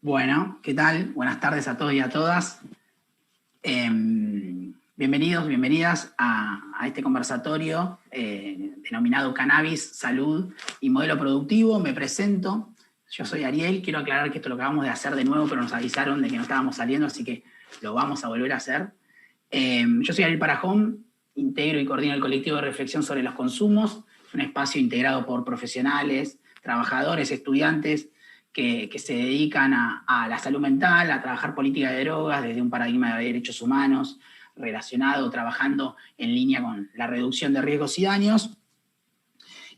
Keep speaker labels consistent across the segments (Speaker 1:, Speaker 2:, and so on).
Speaker 1: Bueno, ¿qué tal? Buenas tardes a todos y a todas. Bienvenidos, bienvenidas a este conversatorio denominado Cannabis, Salud y Modelo Productivo. Me presento, yo soy Ariel, quiero aclarar que esto lo acabamos de hacer de nuevo, pero nos avisaron de que no estábamos saliendo, así que lo vamos a volver a hacer. Yo soy Ariel Parajón, integro y coordino el colectivo de reflexión sobre los consumos, un espacio integrado por profesionales, trabajadores, estudiantes, que se dedican a la salud mental, a trabajar política de drogas desde un paradigma de derechos humanos relacionado, trabajando en línea con la reducción de riesgos y daños.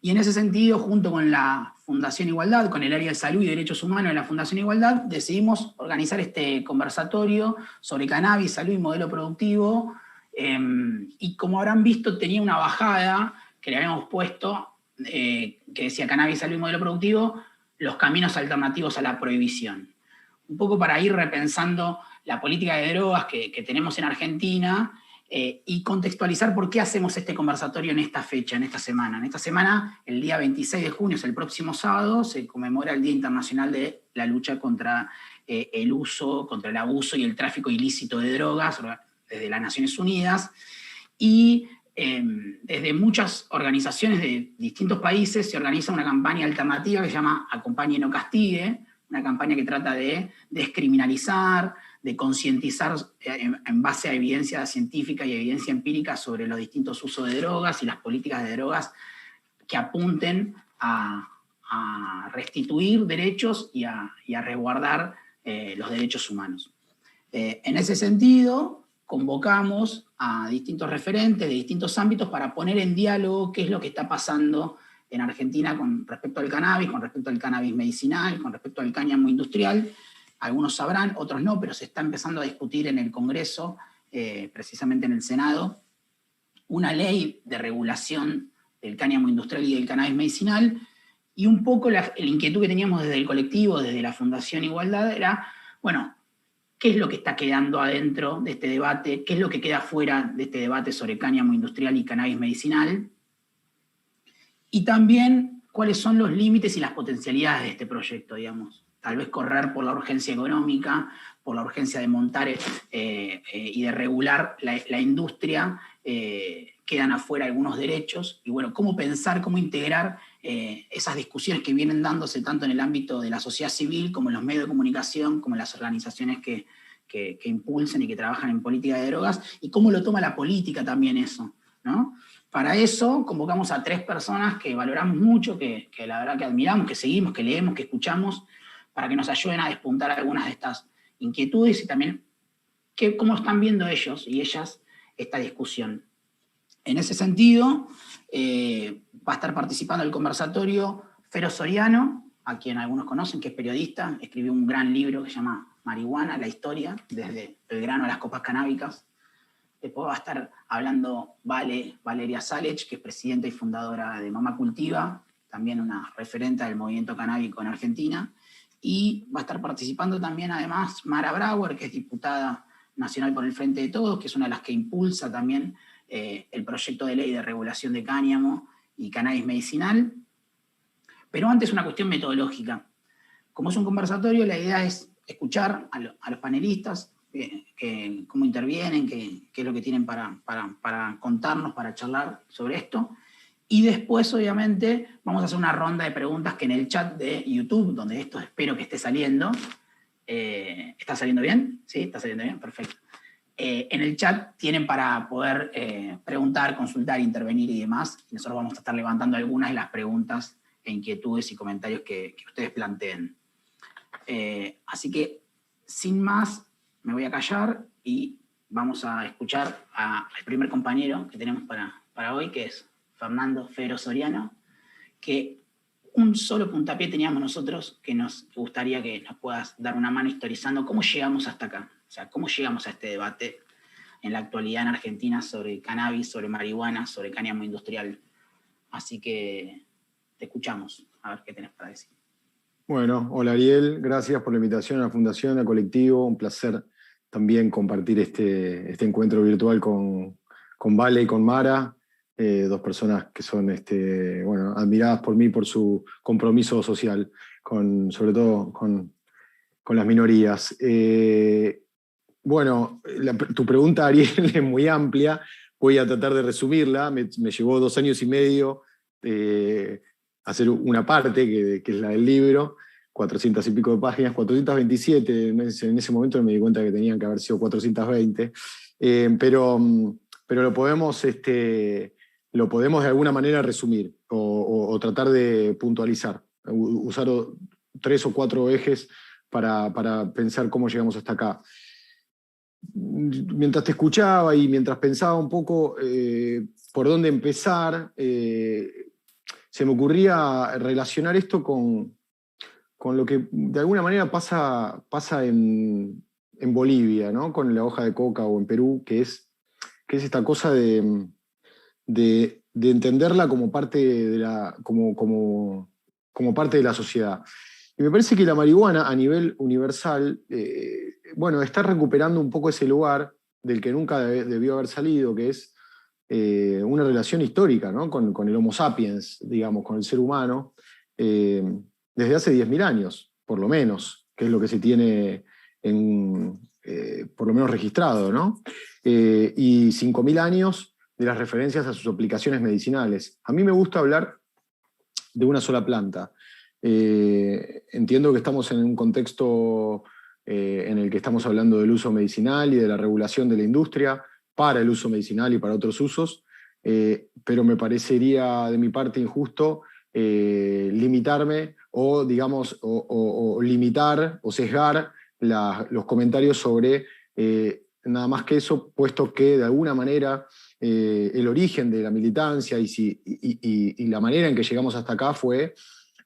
Speaker 1: Y en ese sentido, junto con la Fundación Igualdad, con el área de salud y derechos humanos de la Fundación Igualdad, decidimos organizar este conversatorio sobre cannabis, salud y modelo productivo. Y como habrán visto, tenía una bajada que le habíamos puesto, que decía cannabis, salud y modelo productivo, los caminos alternativos a la prohibición. Un poco para ir repensando la política de drogas que tenemos en Argentina y contextualizar por qué hacemos este conversatorio en esta fecha, en esta semana. En esta semana, el día 26 de junio, es el próximo sábado, se conmemora el Día Internacional de la Lucha contra el uso, contra el abuso y el tráfico ilícito de drogas desde las Naciones Unidas. Y desde muchas organizaciones de distintos países se organiza una campaña alternativa que se llama Acompañe No Castigue, una campaña que trata de descriminalizar, de concientizar en base a evidencia científica y evidencia empírica sobre los distintos usos de drogas y las políticas de drogas que apunten a restituir derechos y a resguardar los derechos humanos. En ese sentido, convocamos a distintos referentes de distintos ámbitos para poner en diálogo qué es lo que está pasando en Argentina con respecto al cannabis, con respecto al cannabis medicinal, con respecto al cáñamo industrial. Algunos sabrán, otros no, pero se está empezando a discutir en el Congreso, precisamente en el Senado, una ley de regulación del cáñamo industrial y del cannabis medicinal, y un poco la inquietud que teníamos desde el colectivo, desde la Fundación Igualdad, era, bueno, ¿qué es lo que está quedando adentro de este debate? ¿Qué es lo que queda fuera de este debate sobre cáñamo industrial y cannabis medicinal? Y también, ¿cuáles son los límites y las potencialidades de este proyecto, digamos? Tal vez correr por la urgencia económica, por la urgencia de montar y de regular la industria, quedan afuera algunos derechos. Y bueno, ¿cómo pensar, cómo integrar esas discusiones que vienen dándose tanto en el ámbito de la sociedad civil como en los medios de comunicación, como en las organizaciones que impulsan y que trabajan en política de drogas, y cómo lo toma la política también eso, ¿no? Para eso convocamos a 3 personas que valoramos mucho, que la verdad que admiramos, que seguimos, que leemos, que escuchamos, para que nos ayuden a despuntar algunas de estas inquietudes y también cómo están viendo ellos y ellas esta discusión. En ese sentido, va a estar participando en el conversatorio Fero Soriano, a quien algunos conocen, que es periodista, escribió un gran libro que se llama Marihuana, la historia, desde el grano a las copas canábicas. Después va a estar hablando Valeria Salech, que es presidenta y fundadora de Mamá Cultiva, también una referente del movimiento canábico en Argentina. Y va a estar participando también, además, Mara Brauer, que es diputada nacional por el Frente de Todos, que es una de las que impulsa también el proyecto de ley de regulación de cáñamo y cannabis medicinal. Pero antes una cuestión metodológica. Como es un conversatorio, la idea es escuchar a los panelistas, cómo intervienen, qué es lo que tienen para contarnos, para charlar sobre esto. Y después, obviamente, vamos a hacer una ronda de preguntas que en el chat de YouTube, donde esto espero que esté saliendo. ¿Está saliendo bien? ¿Sí? ¿Está saliendo bien? Perfecto. En el chat tienen para poder preguntar, consultar, intervenir y demás. Y nosotros vamos a estar levantando algunas de las preguntas e inquietudes y comentarios que ustedes planteen. Así que, sin más, me voy a callar y vamos a escuchar al primer compañero que tenemos para hoy, que es Fernando Fero Soriano, que un solo puntapié teníamos nosotros, que nos gustaría que nos puedas dar una mano historizando cómo llegamos hasta acá, o sea, cómo llegamos a este debate en la actualidad en Argentina sobre cannabis, sobre marihuana, sobre cáñamo industrial. Así que te escuchamos, a ver qué tenés para decir.
Speaker 2: Bueno, hola Ariel, gracias por la invitación a la Fundación, al colectivo. Un placer también compartir este encuentro virtual con Vale y con Mara, 2 personas que son admiradas por mí por su compromiso social, sobre todo con con las minorías. Bueno, tu pregunta, Ariel, es muy amplia. Voy a tratar de resumirla. Me llevó 2 años y medio hacer una parte, que es la del libro, 400 y pico de páginas, 427. En ese momento no me di cuenta que tenían que haber sido 420. Pero lo podemos de alguna manera resumir o tratar de puntualizar, usar 3 o 4 ejes para pensar cómo llegamos hasta acá. Mientras te escuchaba y mientras pensaba un poco por dónde empezar, se me ocurría relacionar esto con lo que de alguna manera pasa en Bolivia, ¿no? Con la hoja de coca, o en Perú, que es esta cosa de entenderla como parte de como parte de la sociedad. Y me parece que la marihuana a nivel universal, bueno, está recuperando un poco ese lugar del que nunca debió haber salido, que es una relación histórica, ¿no? con el Homo sapiens, digamos, con el ser humano, desde hace 10.000 años, por lo menos, que es lo que se tiene por lo menos registrado, ¿no? Y 5.000 años de las referencias a sus aplicaciones medicinales. A mí me gusta hablar de una sola planta. Entiendo que estamos en un contexto en el que estamos hablando del uso medicinal y de la regulación de la industria para el uso medicinal y para otros usos, pero me parecería de mi parte injusto limitarme o, digamos, o limitar o sesgar los comentarios sobre nada más que eso, puesto que de alguna manera el origen de la militancia y la manera en que llegamos hasta acá fue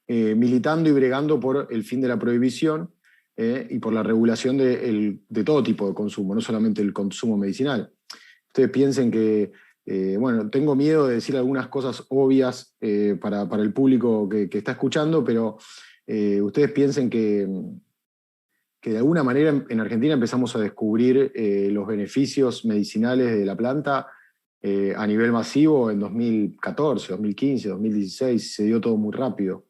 Speaker 2: militando y bregando por el fin de la prohibición y por la regulación de todo tipo de consumo, no solamente el consumo medicinal. Ustedes piensen que, bueno, tengo miedo de decir algunas cosas obvias para el público que está escuchando, pero ustedes piensen que de alguna manera en Argentina empezamos a descubrir los beneficios medicinales de la planta a nivel masivo en 2014, 2015, 2016, se dio todo muy rápido.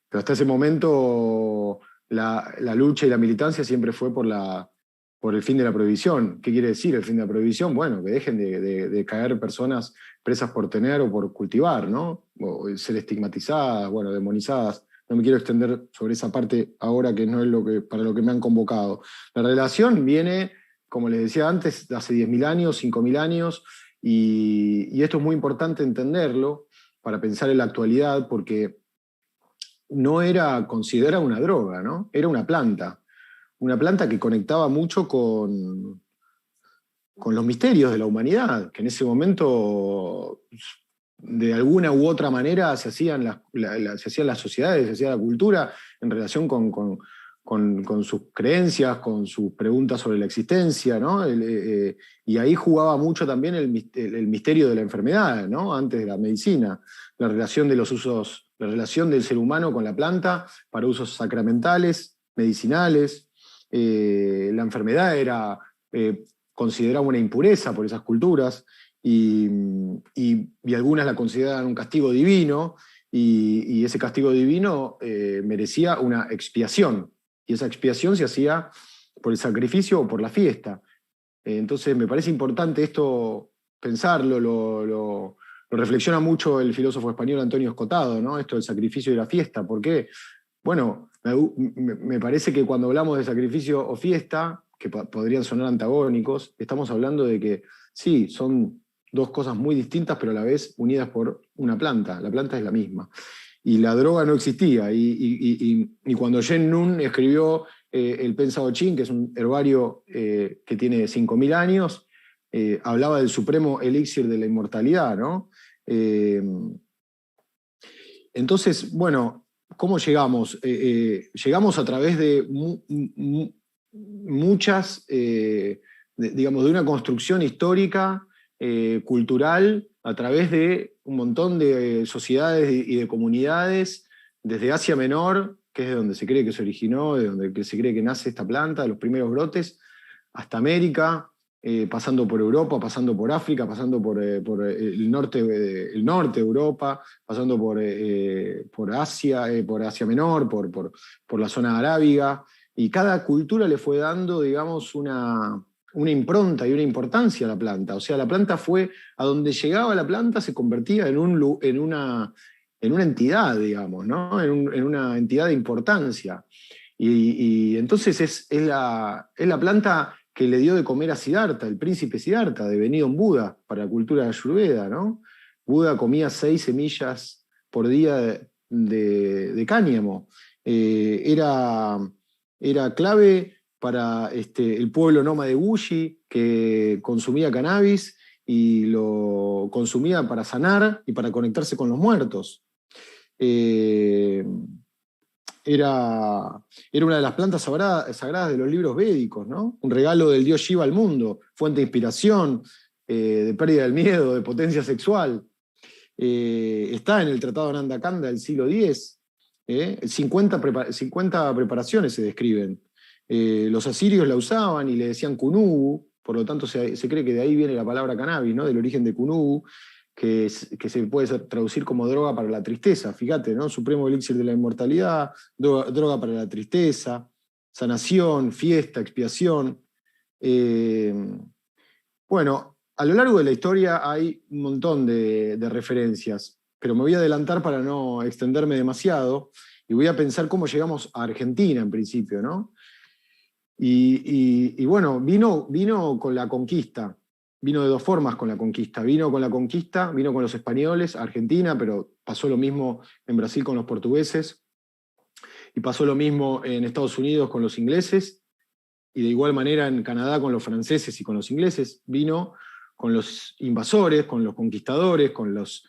Speaker 2: Pero hasta ese momento la lucha y la militancia siempre fue por el fin de la prohibición. ¿Qué quiere decir el fin de la prohibición? Bueno, que dejen de caer personas presas por tener o por cultivar, ¿no? O ser estigmatizadas, bueno, demonizadas. No me quiero extender sobre esa parte ahora, que no es para lo que me han convocado. La relación viene, como les decía antes, de hace 10.000 años, 5.000 años, y esto es muy importante entenderlo para pensar en la actualidad, porque no era considerada una droga, ¿no? Era una planta que conectaba mucho con los misterios de la humanidad, que en ese momento, de alguna u otra manera, se hacían las sociedades, se hacía la cultura en relación con sus creencias, con sus preguntas sobre la existencia, ¿no? Y ahí jugaba mucho también el misterio de la enfermedad, ¿no? Antes de la medicina, la relación de los usos, la relación del ser humano con la planta para usos sacramentales, medicinales. La enfermedad era considerada una impureza por esas culturas y algunas la consideraban un castigo divino, y ese castigo divino merecía una expiación, y esa expiación se hacía por el sacrificio o por la fiesta. Entonces me parece importante esto pensarlo, lo reflexiona mucho el filósofo español Antonio Escotado, ¿no? Esto del sacrificio y la fiesta. ¿Por qué? Bueno, me parece que cuando hablamos de sacrificio o fiesta, que podrían sonar antagónicos, estamos hablando de que sí, son dos cosas muy distintas, pero a la vez unidas por una planta. La planta es la misma. Y la droga no existía. Y cuando Yen Nun escribió el Pensado Chin, que es un herbario que tiene 5.000 años, hablaba del supremo elixir de la inmortalidad, ¿no? Entonces, bueno, ¿cómo llegamos? Llegamos a través de muchas, digamos, de una construcción histórica, cultural, a través de un montón de sociedades y de comunidades, desde Asia Menor, que es de donde se cree que se originó, de donde se cree que nace esta planta, de los primeros brotes, hasta América, pasando por Europa, pasando por África, pasando por el norte de Europa, pasando por Asia Menor, por la zona arábiga, y cada cultura le fue dando, digamos, una impronta y una importancia a la planta. O sea, la planta fue, a donde llegaba la planta se convertía en una entidad, digamos, ¿no? En una entidad de importancia. Y entonces es la planta que le dio de comer a Siddhartha, el príncipe Siddhartha, devenido en Buda, para la cultura ayurveda, ¿no? Buda comía 6 semillas por día de cáñamo. Era clave para el pueblo nómade Guji, que consumía cannabis y lo consumía para sanar y para conectarse con los muertos. Eh, era una de las plantas sagradas de los libros védicos, ¿no? Un regalo del dios Shiva al mundo, fuente de inspiración, de pérdida del miedo, de potencia sexual. Está en el Tratado Nanda Kanda del siglo X. 50 preparaciones se describen. Los asirios la usaban y le decían kunubu, por lo tanto se cree que de ahí viene la palabra cannabis, ¿no? Del origen de kunubu, que se puede traducir como droga para la tristeza. Fíjate, ¿no? Supremo elixir de la inmortalidad, droga para la tristeza, sanación, fiesta, expiación. Bueno, a lo largo de la historia hay un montón de referencias, pero me voy a adelantar para no extenderme demasiado y voy a pensar cómo llegamos a Argentina en principio, ¿no? Y bueno, vino con la conquista, vino de dos formas con la conquista. Vino con la conquista, vino con los españoles a Argentina, pero pasó lo mismo en Brasil con los portugueses, y pasó lo mismo en Estados Unidos con los ingleses, y de igual manera en Canadá con los franceses y con los ingleses. Vino con los invasores, con los conquistadores, con los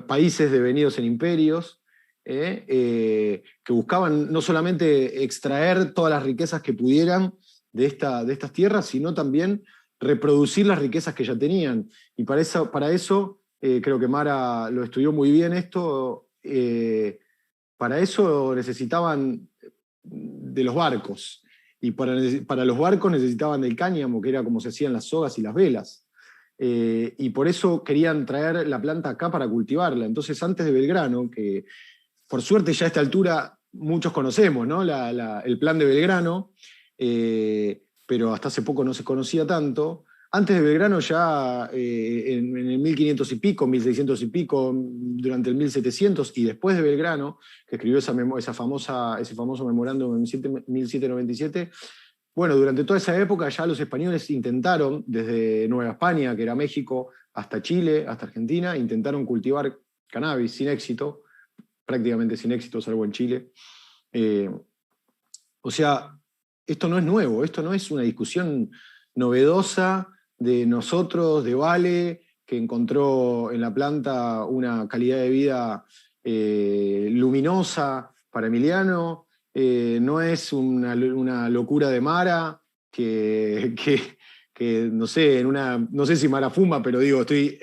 Speaker 2: países devenidos en imperios, que buscaban no solamente extraer todas las riquezas que pudieran de estas tierras, sino también reproducir las riquezas que ya tenían. Y para eso creo que Mara lo estudió muy bien esto, para eso necesitaban de los barcos, y para los barcos necesitaban del cáñamo, que era como se hacían las sogas y las velas. Y por eso querían traer la planta acá para cultivarla. Entonces, antes de Belgrano, que por suerte ya a esta altura muchos conocemos, ¿no? El plan de Belgrano, pero hasta hace poco no se conocía tanto. Antes de Belgrano ya en el 1500 y pico, 1600 y pico, durante el 1700, y después de Belgrano, que escribió ese famoso memorándum en 1797, bueno, durante toda esa época ya los españoles intentaron, desde Nueva España, que era México, hasta Chile, hasta Argentina, intentaron cultivar cannabis sin éxito, prácticamente sin éxito, salvo en Chile. O sea, esto no es nuevo, esto no es una discusión novedosa de nosotros, de Vale, que encontró en la planta una calidad de vida luminosa para Emiliano. No es una locura de Mara, que no sé, no sé si Mara fuma, pero digo, estoy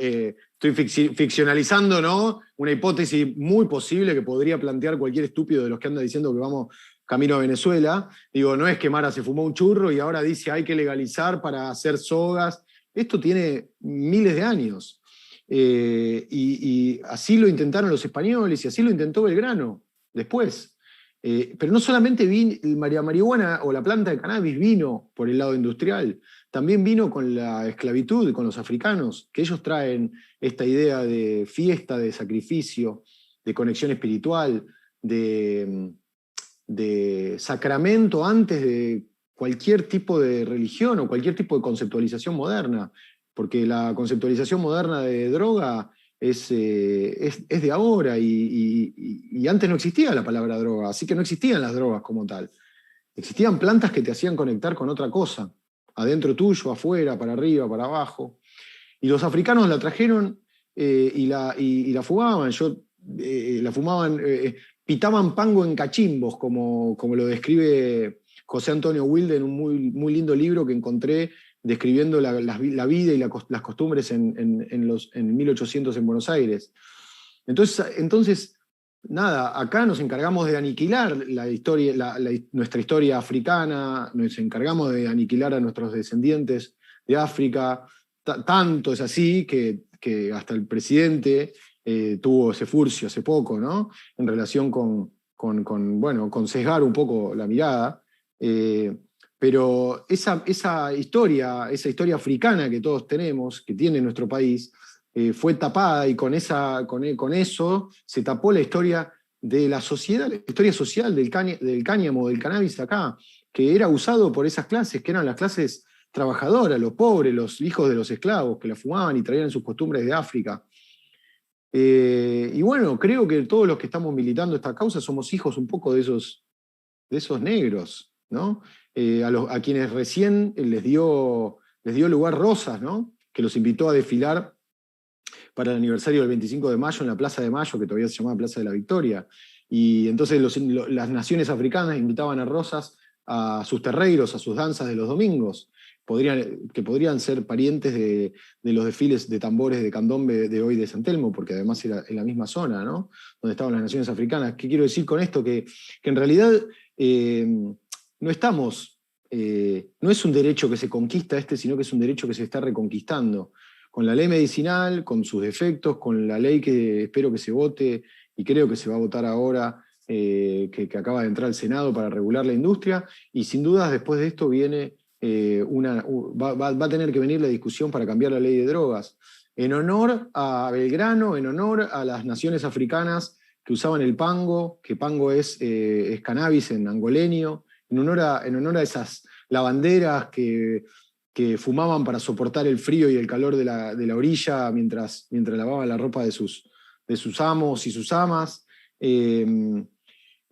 Speaker 2: ficcionalizando, ¿no? Una hipótesis muy posible que podría plantear cualquier estúpido de los que anda diciendo que vamos camino a Venezuela. Digo, no es que Mara se fumó un churro y ahora dice hay que legalizar para hacer sogas. Esto tiene miles de años. Y así lo intentaron los españoles y así lo intentó Belgrano después. Pero no solamente la marihuana o la planta de cannabis vino por el lado industrial, también vino con la esclavitud, con los africanos, que ellos traen esta idea de fiesta, de sacrificio, de conexión espiritual, de sacramento antes de cualquier tipo de religión o cualquier tipo de conceptualización moderna, porque la conceptualización moderna de droga es de ahora y antes no existía la palabra droga, así que no existían las drogas como tal. Existían plantas que te hacían conectar con otra cosa, adentro tuyo, afuera, para arriba, para abajo. Y los africanos la trajeron y la fumaban. La fumaban, pitaban pango en cachimbos, como lo describe José Antonio Wilde en un muy lindo libro que encontré describiendo la vida y las costumbres en 1800 en Buenos Aires. Entonces, nada, acá nos encargamos de aniquilar nuestra historia africana, nos encargamos de aniquilar a nuestros descendientes de África. Tanto es así que hasta el presidente tuvo ese furcio hace poco, ¿no? En relación con sesgar un poco la mirada. Pero esa historia africana que todos tenemos, que tiene nuestro país, fue tapada, y con eso se tapó la historia de la sociedad, la historia social del cáñamo, del cannabis acá, que era usado por esas clases, que eran las clases trabajadoras, los pobres, los hijos de los esclavos, que la fumaban y traían sus costumbres de África. Y bueno, creo que todos los que estamos militando esta causa somos hijos un poco de esos negros, ¿no? A quienes recién les dio lugar Rosas, ¿no? Que los invitó a desfilar para el aniversario del 25 de mayo en la Plaza de Mayo, que todavía se llamaba Plaza de la Victoria. Y entonces las naciones africanas invitaban a Rosas a sus terreiros, a sus danzas de los domingos, que podrían ser parientes de los desfiles de tambores de candombe de hoy de San Telmo, porque además era en la misma zona, ¿no? Donde estaban las naciones africanas. ¿Qué quiero decir con esto? Que en realidad no estamos, no es un derecho que se conquista sino que es un derecho que se está reconquistando. Con la ley medicinal, con sus defectos, con la ley que espero que se vote, y creo que se va a votar ahora, que acaba de entrar al Senado para regular la industria, y sin dudas después de esto viene va a tener que venir la discusión para cambiar la ley de drogas, en honor a Belgrano, en honor a las naciones africanas que usaban el pango, que pango es cannabis en angoleño, en honor a esas lavanderas que fumaban para soportar el frío y el calor de la orilla mientras lavaban la ropa de sus amos y sus amas.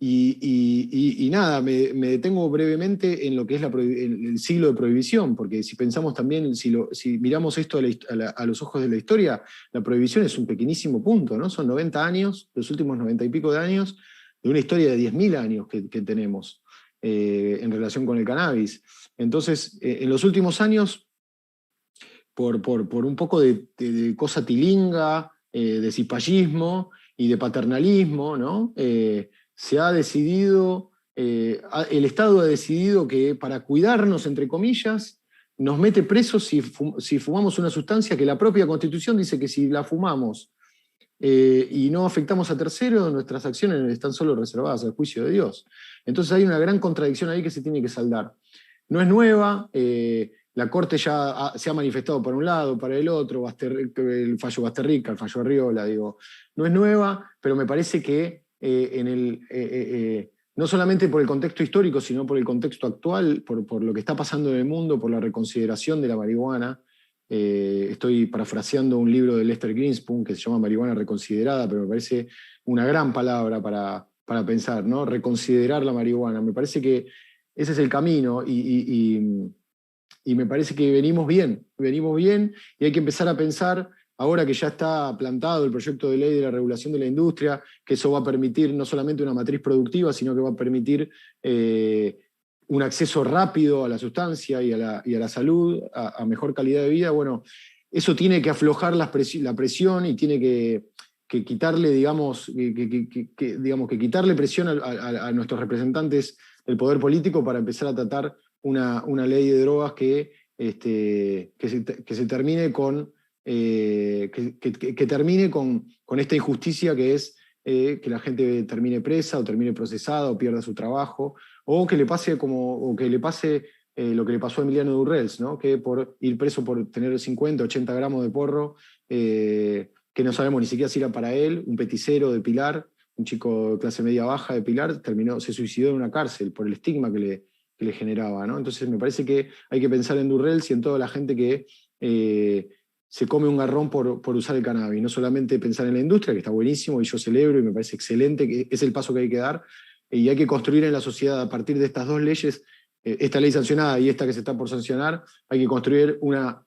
Speaker 2: Y nada, me detengo brevemente en lo que es el siglo de prohibición, porque si pensamos también, si miramos esto a los ojos de la historia, la prohibición es un pequeñísimo punto, ¿no? Son 90 años, los últimos 90 y pico de años, de una historia de 10.000 años que tenemos en relación con el cannabis. Entonces, en los últimos años, por un poco de cosa tilinga, de cipallismo y de paternalismo, ¿no? Se ha decidido, el Estado ha decidido que para cuidarnos, entre comillas, nos mete presos si fumamos una sustancia que la propia Constitución dice que si la fumamos y no afectamos a terceros, nuestras acciones están solo reservadas al juicio de Dios. Entonces hay una gran contradicción ahí que se tiene que saldar. No es nueva, la Corte ya se ha manifestado para un lado, para el otro, el fallo Basterrica, el fallo Arriola, digo, no es nueva, pero me parece que no solamente por el contexto histórico, sino por el contexto actual, por lo que está pasando en el mundo, por la reconsideración de la marihuana. Estoy parafraseando un libro de Lester Greenspan que se llama Marihuana Reconsiderada, pero me parece una gran palabra para pensar, ¿no? Reconsiderar la marihuana. Me parece que ese es el camino y me parece que venimos bien, y hay que empezar a pensar, ahora que ya está plantado el proyecto de ley de la regulación de la industria, que eso va a permitir no solamente una matriz productiva, sino que va a permitir un acceso rápido a la sustancia y a la salud, a mejor calidad de vida. Bueno, eso tiene que aflojar la presión y tiene que quitarle, digamos, que quitarle presión a nuestros representantes del poder político para empezar a tratar una ley de drogas que se termine con que termine con esta injusticia que es que la gente termine presa o termine procesada o pierda su trabajo, o que le pase lo que le pasó a Emiliano Durrels, ¿no? Que por ir preso por tener 50, 80 gramos de porro, que no sabemos ni siquiera si era para él, un peticero de Pilar, un chico de clase media baja de Pilar, se suicidó en una cárcel por el estigma que le generaba, ¿no? Entonces me parece que hay que pensar en Durrels y en toda la gente que se come un garrón por usar el cannabis, no solamente pensar en la industria, que está buenísimo y yo celebro y me parece excelente, que es el paso que hay que dar, y hay que construir en la sociedad a partir de estas dos leyes, esta ley sancionada y esta que se está por sancionar, hay que construir una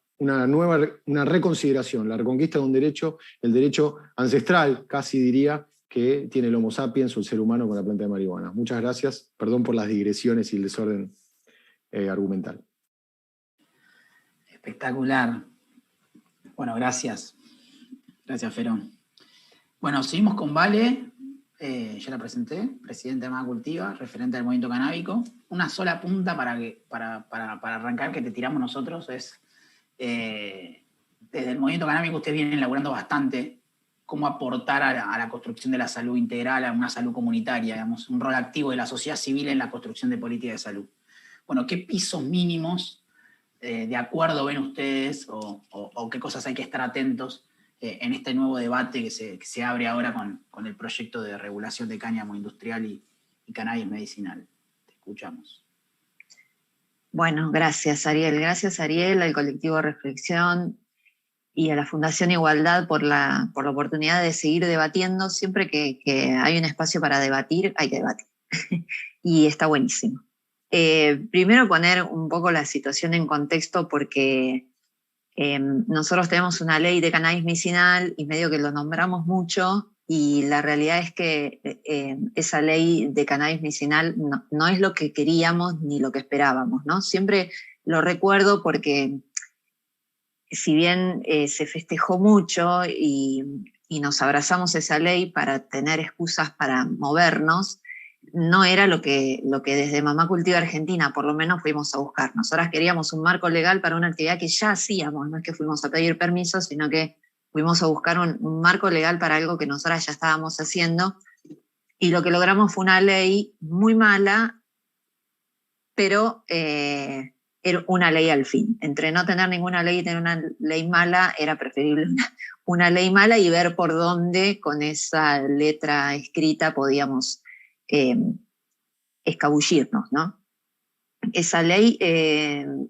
Speaker 2: reconsideración, la reconquista de un derecho, el derecho ancestral, casi diría, que tiene el Homo sapiens o el ser humano con la planta de marihuana. Muchas gracias, perdón por las digresiones y el desorden argumental.
Speaker 1: Espectacular. Bueno, gracias. Gracias, Ferón. Bueno, seguimos con Vale. Ya la presenté, presidente de Mega Cultiva, referente del movimiento canábico. Una sola punta para arrancar que te tiramos nosotros es, desde el movimiento canábico ustedes vienen elaborando bastante cómo aportar a la construcción de la salud integral, a una salud comunitaria, digamos, un rol activo de la sociedad civil en la construcción de políticas de salud. bueno, ¿qué pisos mínimos de acuerdo ven ustedes o qué cosas hay que estar atentos en este nuevo debate que se abre ahora con el proyecto de regulación de cáñamo industrial y cannabis medicinal? Te escuchamos.
Speaker 3: Bueno, gracias Ariel. Gracias Ariel, al colectivo Reflexión y a la Fundación Igualdad por la oportunidad de seguir debatiendo. Siempre que hay un espacio para debatir, hay que debatir. Y está buenísimo. Primero poner un poco la situación en contexto porque nosotros tenemos una ley de cannabis medicinal y medio que lo nombramos mucho, y la realidad es que esa ley de cannabis medicinal no es lo que queríamos ni lo que esperábamos, ¿no? Siempre lo recuerdo porque si bien se festejó mucho y nos abrazamos esa ley para tener excusas para movernos, no era lo que desde Mamá Cultiva Argentina por lo menos fuimos a buscar. Nosotras queríamos un marco legal para una actividad que ya hacíamos, no es que fuimos a pedir permiso, sino que fuimos a buscar un marco legal para algo que nosotras ya estábamos haciendo, y lo que logramos fue una ley muy mala, pero era una ley al fin. Entre no tener ninguna ley y tener una ley mala, era preferible una ley mala y ver por dónde con esa letra escrita podíamos escabullirnos, ¿no? Esa ley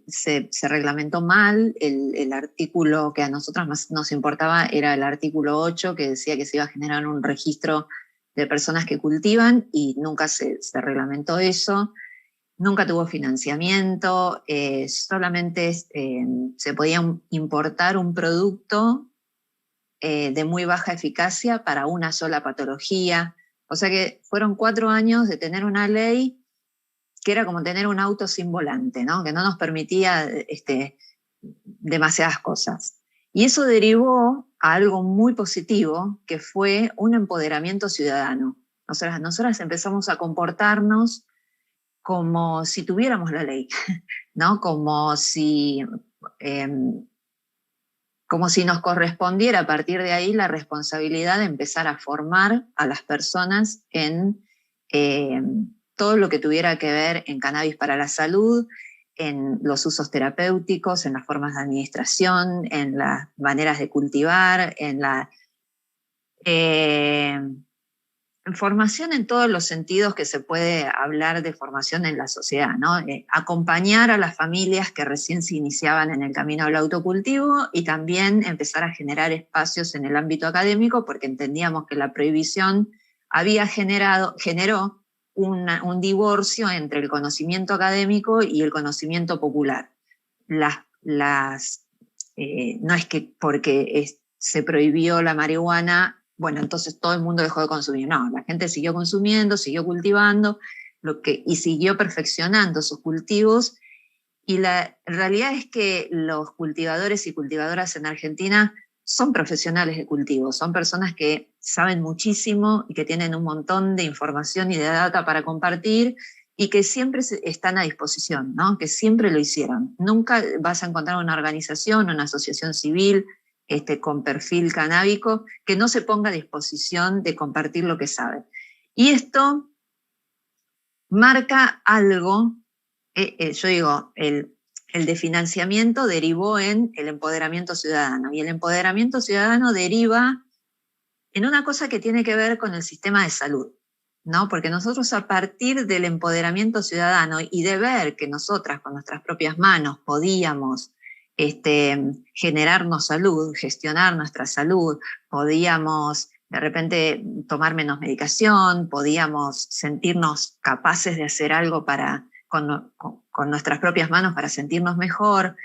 Speaker 3: se reglamentó mal. El artículo que a nosotras más nos importaba era el artículo 8, que decía que se iba a generar un registro de personas que cultivan, y nunca se reglamentó eso. Nunca tuvo financiamiento, solamente se podía importar un producto de muy baja eficacia para una sola patología. O sea que fueron 4 años de tener una ley que era como tener un auto sin volante, ¿no? Que no nos permitía demasiadas cosas. Y eso derivó a algo muy positivo, que fue un empoderamiento ciudadano. Nosotras empezamos a comportarnos como si tuviéramos la ley, ¿no? Como si nos correspondiera a partir de ahí la responsabilidad de empezar a formar a las personas en todo lo que tuviera que ver en cannabis para la salud, en los usos terapéuticos, en las formas de administración, en las maneras de cultivar, en la formación en todos los sentidos que se puede hablar de formación en la sociedad, ¿no? Acompañar a las familias que recién se iniciaban en el camino del autocultivo, y también empezar a generar espacios en el ámbito académico, porque entendíamos que la prohibición generó un divorcio entre el conocimiento académico y el conocimiento popular. No es que porque se prohibió la marihuana, bueno, entonces todo el mundo dejó de consumir. No, la gente siguió consumiendo, siguió cultivando, y siguió perfeccionando sus cultivos. Y la realidad es que los cultivadores y cultivadoras en Argentina son profesionales de cultivo, son personas que saben muchísimo y que tienen un montón de información y de data para compartir, y que siempre están a disposición, ¿no? Que siempre lo hicieron. Nunca vas a encontrar una organización, una asociación civil con perfil canábico que no se ponga a disposición de compartir lo que sabe. Y esto marca algo, yo digo, el de financiamiento derivó en el empoderamiento ciudadano, y el empoderamiento ciudadano deriva en una cosa que tiene que ver con el sistema de salud, ¿no? Porque nosotros, a partir del empoderamiento ciudadano y de ver que nosotras con nuestras propias manos podíamos generarnos salud, gestionar nuestra salud, podíamos de repente tomar menos medicación, podíamos sentirnos capaces de hacer algo con nuestras propias manos para sentirnos mejor,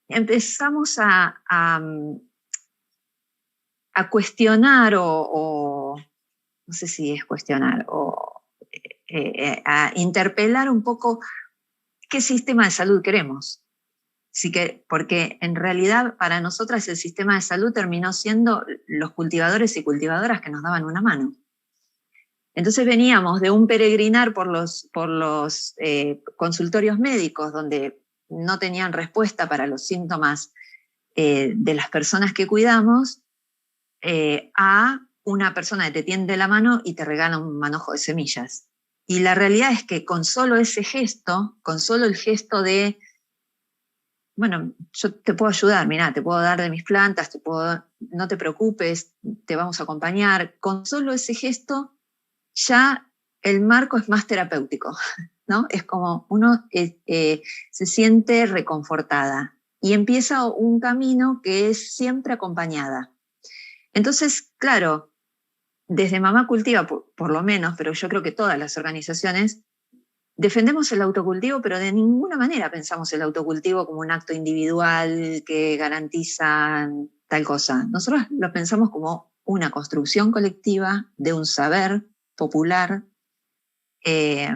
Speaker 3: empezamos a cuestionar, o no sé si es cuestionar, o a interpelar un poco qué sistema de salud queremos. Porque en realidad para nosotras el sistema de salud terminó siendo los cultivadores y cultivadoras que nos daban una mano. Entonces veníamos de un peregrinar por los consultorios médicos, donde no tenían respuesta para los síntomas de las personas que cuidamos, a una persona que te tiende la mano y te regala un manojo de semillas. Y la realidad es que con solo ese gesto, con solo el gesto de, bueno, yo te puedo ayudar, mirá, te puedo dar de mis plantas, no te preocupes, te vamos a acompañar, con solo ese gesto ya el marco es más terapéutico, ¿no? Es como uno se siente reconfortada y empieza un camino que es siempre acompañada. Entonces, claro, desde Mamá Cultiva, por lo menos, pero yo creo que todas las organizaciones, defendemos el autocultivo, pero de ninguna manera pensamos el autocultivo como un acto individual que garantiza tal cosa. Nosotros lo pensamos como una construcción colectiva de un saber popular, que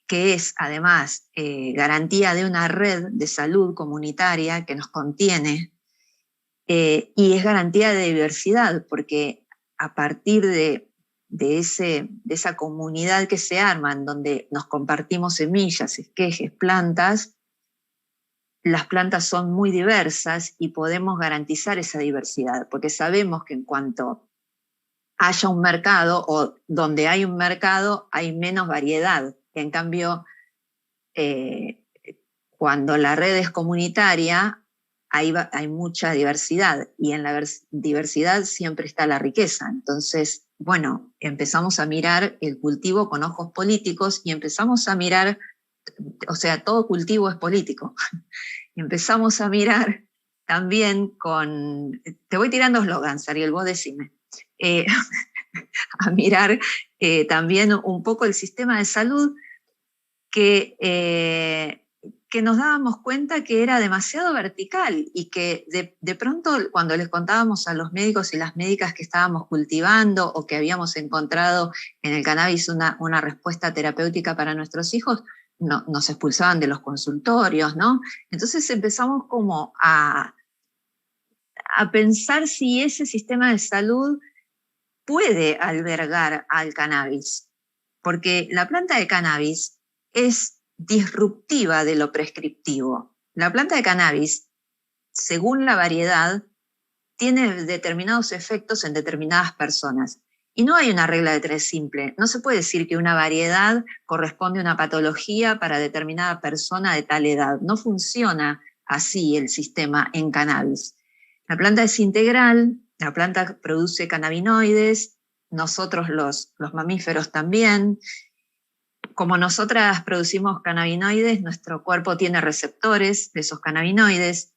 Speaker 3: es además garantía de una red de salud comunitaria que nos contiene, y es garantía de diversidad, porque a partir de esa comunidad que se arma, en donde nos compartimos semillas, esquejes, plantas, las plantas son muy diversas y podemos garantizar esa diversidad, porque sabemos que en cuanto haya un mercado, o donde hay un mercado hay menos variedad. En cambio, cuando la red es comunitaria, hay mucha diversidad, y en la diversidad siempre está la riqueza. Entonces, bueno, empezamos a mirar el cultivo con ojos políticos y empezamos a mirar, o sea, todo cultivo es político. Y empezamos a mirar también te voy tirando eslogans, Ariel, vos decime, a mirar también un poco el sistema de salud que nos dábamos cuenta que era demasiado vertical, y que de pronto, cuando les contábamos a los médicos y las médicas que estábamos cultivando o que habíamos encontrado en el cannabis una respuesta terapéutica para nuestros hijos, nos expulsaban de los consultorios, ¿no? Entonces empezamos como a pensar si ese sistema de salud puede albergar al cannabis, porque la planta de cannabis es disruptiva de lo prescriptivo. La planta de cannabis, según la variedad, tiene determinados efectos en determinadas personas. Y no hay una regla de tres simple. No se puede decir que una variedad corresponde a una patología para determinada persona de tal edad. No funciona así el sistema en cannabis. La planta es integral, la planta produce cannabinoides, nosotros los mamíferos también. Como nosotras producimos cannabinoides, nuestro cuerpo tiene receptores de esos cannabinoides,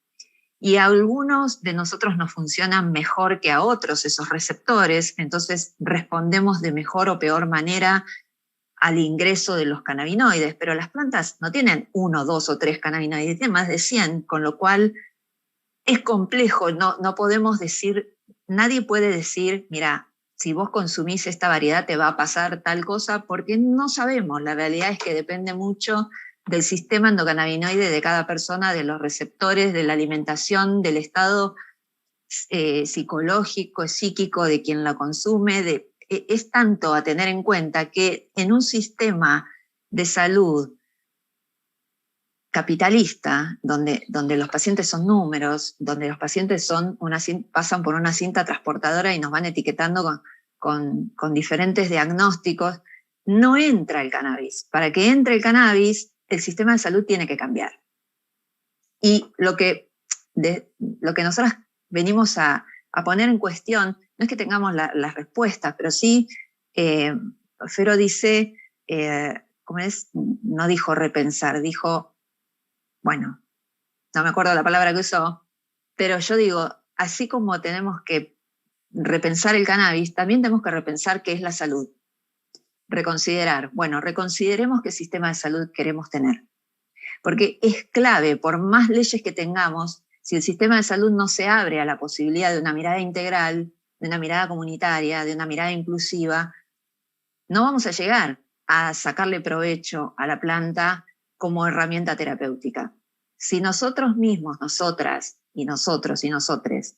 Speaker 3: y a algunos de nosotros nos funcionan mejor que a otros esos receptores, entonces respondemos de mejor o peor manera al ingreso de los cannabinoides, pero las plantas no tienen 1, 2 o 3 cannabinoides, tienen más de 100, con lo cual es complejo, no podemos decir, nadie puede decir, mira, si vos consumís esta variedad te va a pasar tal cosa, porque no sabemos. La realidad es que depende mucho del sistema endocannabinoide de cada persona, de los receptores, de la alimentación, del estado psicológico, psíquico de quien la consume. Es tanto a tener en cuenta que en un sistema de salud capitalista, donde los pacientes son números, donde los pacientes pasan por una cinta transportadora y nos van etiquetando con diferentes diagnósticos, no entra el cannabis. Para que entre el cannabis, el sistema de salud tiene que cambiar. Y lo que nosotros venimos a poner en cuestión, no es que tengamos las respuestas, pero sí, Fero dice, no dijo repensar, dijo, bueno, no me acuerdo la palabra que usó, pero yo digo, así como tenemos que repensar el cannabis, también tenemos que repensar qué es la salud. Reconsiderar, bueno, reconsideremos qué sistema de salud queremos tener. Porque es clave, por más leyes que tengamos, si el sistema de salud no se abre a la posibilidad de una mirada integral, de una mirada comunitaria, de una mirada inclusiva, no vamos a llegar a sacarle provecho a la planta como herramienta terapéutica. Si nosotros mismos, nosotras y nosotros y nosotres,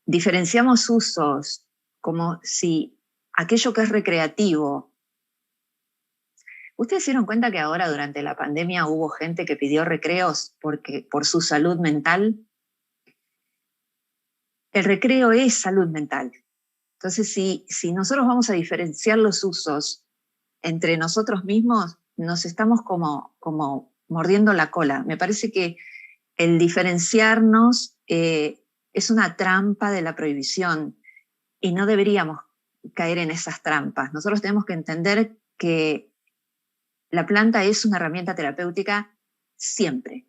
Speaker 3: diferenciamos usos como si aquello que es recreativo. ¿Ustedes se dieron cuenta que ahora durante la pandemia hubo gente que pidió recreos por su salud mental? El recreo es salud mental. Entonces, si nosotros vamos a diferenciar los usos entre nosotros mismos, nos estamos como mordiendo la cola. Me parece que el diferenciarnos es una trampa de la prohibición y no deberíamos caer en esas trampas. Nosotros tenemos que entender que la planta es una herramienta terapéutica siempre.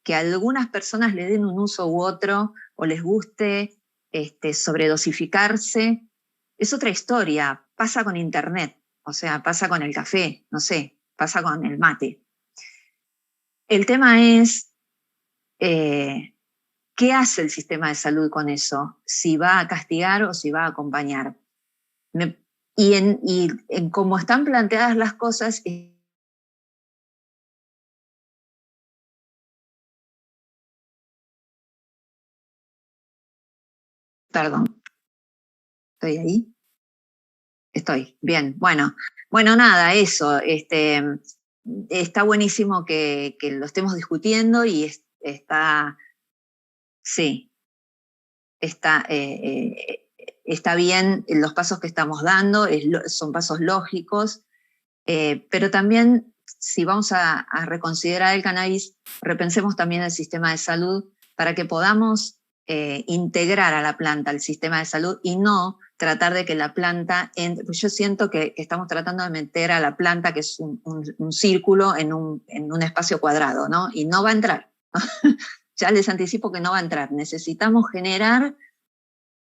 Speaker 3: Que a algunas personas le den un uso u otro o les guste sobredosificarse, es otra historia. Pasa con internet, o sea, pasa con el café, no sé, pasa con el mate. El tema es ¿qué hace el sistema de salud con eso? Si va a castigar o si va a acompañar. Y en cómo están planteadas las cosas, perdón, ¿estoy ahí? Estoy, bien, bueno, nada, eso, está buenísimo que lo estemos discutiendo y está, sí, está bien los pasos que estamos dando, son pasos lógicos, pero también si vamos a reconsiderar el cannabis, repensemos también el sistema de salud para que podamos integrar a la planta al sistema de salud y no tratar de que la planta entre. Pues yo siento que estamos tratando de meter a la planta, que es un círculo, en un espacio cuadrado, ¿no? Y no va a entrar. Ya les anticipo que no va a entrar. Necesitamos generar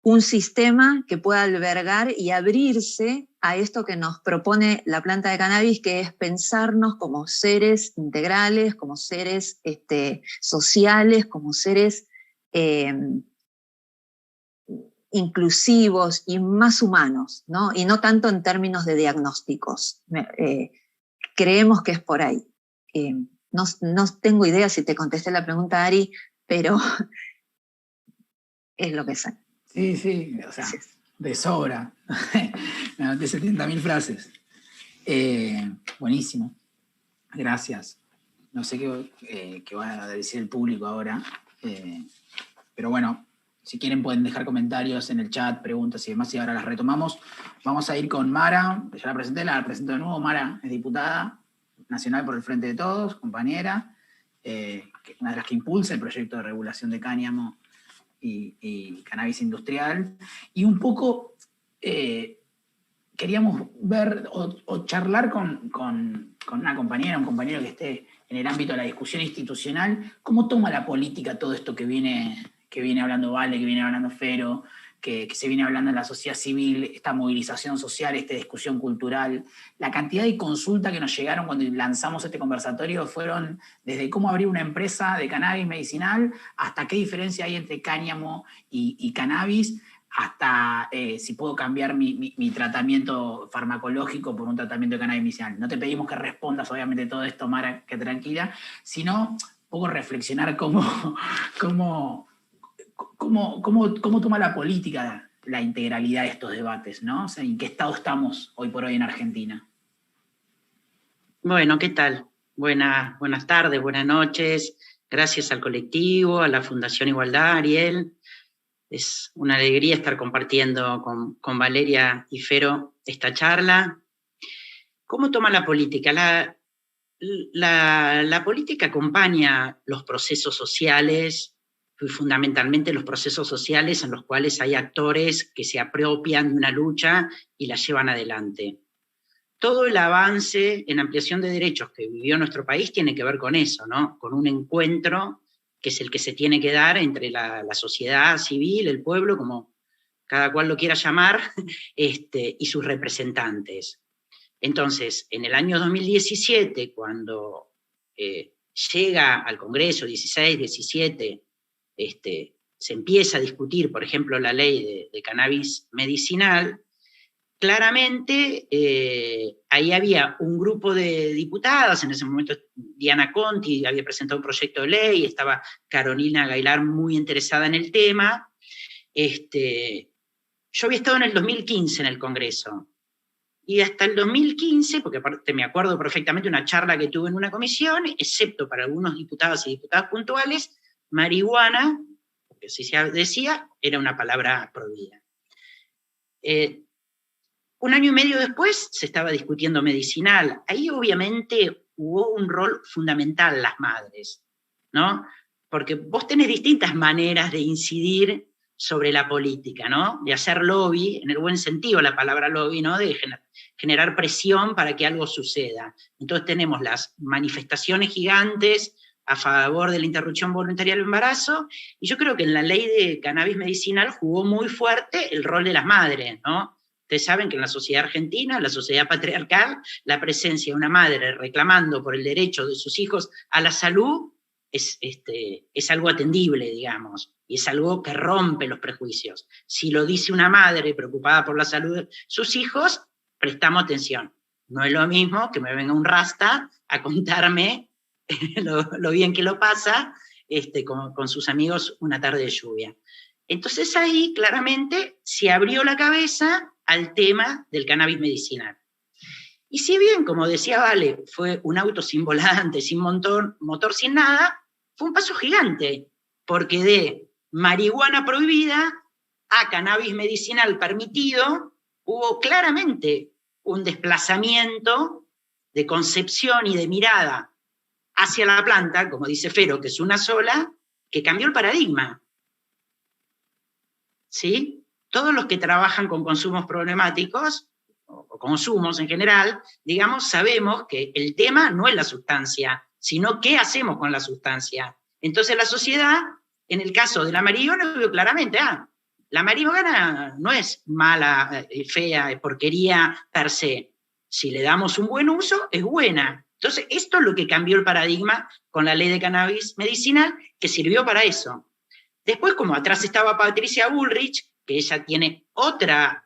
Speaker 3: un sistema que pueda albergar y abrirse a esto que nos propone la planta de cannabis, que es pensarnos como seres integrales, como seres sociales, como seres inclusivos y más humanos, ¿no? Y no tanto en términos de diagnósticos. Creemos que es por ahí. No tengo idea si te contesté la pregunta, Ari, pero es lo que sé.
Speaker 1: Sí, o sea, de sobra. Me anoté 70.000 frases. Buenísimo. Gracias. No sé qué va a decir el público ahora, pero bueno, si quieren pueden dejar comentarios en el chat, preguntas y demás, y ahora las retomamos. Vamos a ir con Mara, ya la presento de nuevo. Mara es diputada nacional por el Frente de Todos, compañera, una de las que impulsa el proyecto de regulación de cáñamo y cannabis industrial, y un poco queríamos ver o charlar con una compañera, un compañero que esté en el ámbito de la discusión institucional, cómo toma la política todo esto que viene hablando Vale, que viene hablando Fero, que se viene hablando en la sociedad civil, esta movilización social, esta discusión cultural. La cantidad de consultas que nos llegaron cuando lanzamos este conversatorio fueron desde cómo abrir una empresa de cannabis medicinal, hasta qué diferencia hay entre cáñamo y cannabis, hasta si puedo cambiar mi tratamiento farmacológico por un tratamiento de cannabis medicinal. No te pedimos que respondas, obviamente, todo esto, Mara, que tranquila, sino un poco reflexionar cómo toma la política la integralidad de estos debates, ¿no? O sea, ¿en qué estado estamos hoy por hoy en Argentina?
Speaker 4: Bueno, ¿qué tal? Buenas tardes, buenas noches. Gracias al colectivo, a la Fundación Igualdad, Ariel. Es una alegría estar compartiendo con Valeria y Fero esta charla. ¿Cómo toma la política? La política acompaña los procesos sociales, y fundamentalmente los procesos sociales en los cuales hay actores que se apropian de una lucha y la llevan adelante. Todo el avance en ampliación de derechos que vivió nuestro país tiene que ver con eso, ¿no? Con un encuentro que es el que se tiene que dar entre la sociedad civil, el pueblo, como cada cual lo quiera llamar, y sus representantes. Entonces, en el año 2017, cuando llega al Congreso, 16, 17, se empieza a discutir, por ejemplo, la ley de cannabis medicinal, claramente ahí había un grupo de diputadas, en ese momento Diana Conti había presentado un proyecto de ley, estaba Carolina Gaylar muy interesada en el tema. Yo había estado en el 2015 en el Congreso, y hasta el 2015, porque aparte me acuerdo perfectamente una charla que tuve en una comisión, excepto para algunos diputados y diputadas puntuales, marihuana, porque así se decía, era una palabra prohibida. Un año y medio después se estaba discutiendo medicinal. Ahí obviamente hubo un rol fundamental las madres, ¿no? Porque vos tenés distintas maneras de incidir sobre la política, ¿no? De hacer lobby, en el buen sentido la palabra lobby, ¿no? De generar presión para que algo suceda. Entonces tenemos las manifestaciones gigantes a favor de la interrupción voluntaria del embarazo, y yo creo que en la ley de cannabis medicinal jugó muy fuerte el rol de las madres, ¿no? Ustedes saben que en la sociedad argentina, la sociedad patriarcal, la presencia de una madre reclamando por el derecho de sus hijos a la salud es algo atendible, digamos, y es algo que rompe los prejuicios. Si lo dice una madre preocupada por la salud de sus hijos, prestamos atención. No es lo mismo que me venga un rasta a contarme lo bien que lo pasa con sus amigos una tarde de lluvia. Entonces ahí claramente se abrió la cabeza al tema del cannabis medicinal. Y si bien, como decía Vale, fue un auto sin volante, sin motor, sin nada, fue un paso gigante, porque de marihuana prohibida a cannabis medicinal permitido, hubo claramente un desplazamiento de concepción y de mirada hacia la planta, como dice Fero, que es una sola, que cambió el paradigma. ¿Sí? Todos los que trabajan con consumos problemáticos, o consumos en general, digamos, sabemos que el tema no es la sustancia, sino qué hacemos con la sustancia. Entonces la sociedad, en el caso de la marihuana, veo claramente, la marihuana no es mala, fea, es porquería per se. Si le damos un buen uso, es buena. Entonces, esto es lo que cambió el paradigma con la ley de cannabis medicinal, que sirvió para eso. Después, como atrás estaba Patricia Bullrich, que ella tiene otra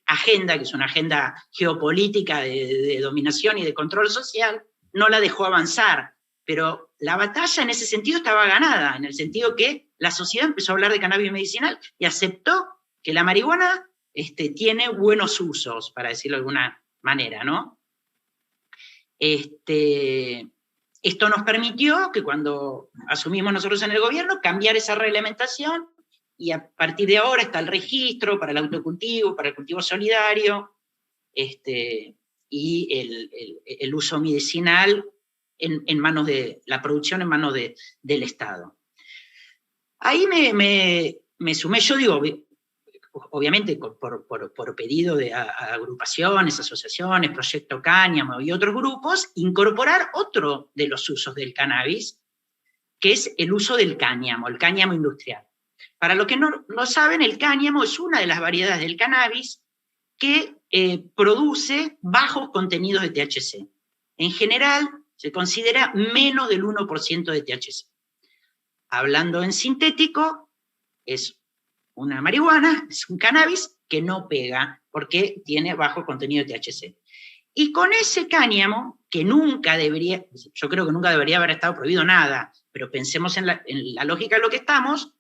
Speaker 4: agenda, que es una agenda geopolítica de dominación y de control social, no la dejó avanzar. Pero la batalla en ese sentido estaba ganada, en el sentido que la sociedad empezó a hablar de cannabis medicinal y aceptó que la marihuana tiene buenos usos, para decirlo de alguna manera, ¿no? Esto nos permitió que cuando asumimos nosotros en el gobierno, cambiar esa reglamentación, y a partir de ahora está el registro para el autocultivo, para el cultivo solidario, y el uso medicinal en manos de la producción, en manos del Estado. Ahí me sumé, yo digo, obviamente por pedido de agrupaciones, asociaciones, Proyecto Cáñamo y otros grupos, incorporar otro de los usos del cannabis, que es el uso del cáñamo, el cáñamo industrial. Para los que no lo saben, el cáñamo es una de las variedades del cannabis que produce bajos contenidos de THC. En general, se considera menos del 1% de THC. Hablando en sintético, es una marihuana, es un cannabis que no pega porque tiene bajo contenido de THC. Y con ese cáñamo, que nunca debería, yo creo que nunca debería haber estado prohibido nada, pero pensemos en la lógica de lo que estamos,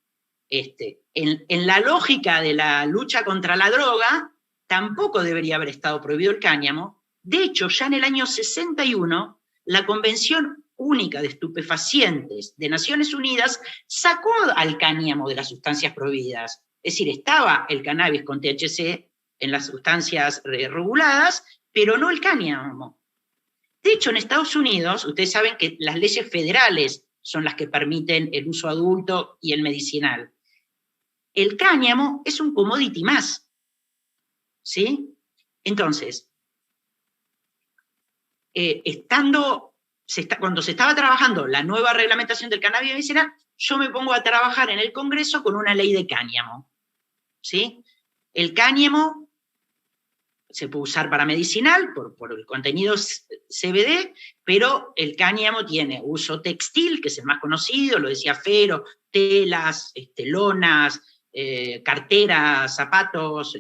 Speaker 4: en la lógica de la lucha contra la droga, tampoco debería haber estado prohibido el cáñamo. De hecho, ya en el año 61, la Convención Única de Estupefacientes de Naciones Unidas sacó al cáñamo de las sustancias prohibidas. Es decir, estaba el cannabis con THC en las sustancias reguladas, pero no el cáñamo. De hecho, en Estados Unidos, ustedes saben que las leyes federales son las que permiten el uso adulto y el medicinal. El cáñamo es un commodity más, ¿sí? Entonces, cuando se estaba trabajando la nueva reglamentación del cannabis medicinal, yo me pongo a trabajar en el Congreso con una ley de cáñamo, ¿sí? El cáñamo se puede usar para medicinal por el contenido CBD, pero el cáñamo tiene uso textil, que es el más conocido, lo decía Fero, telas, lonas, carteras, zapatos,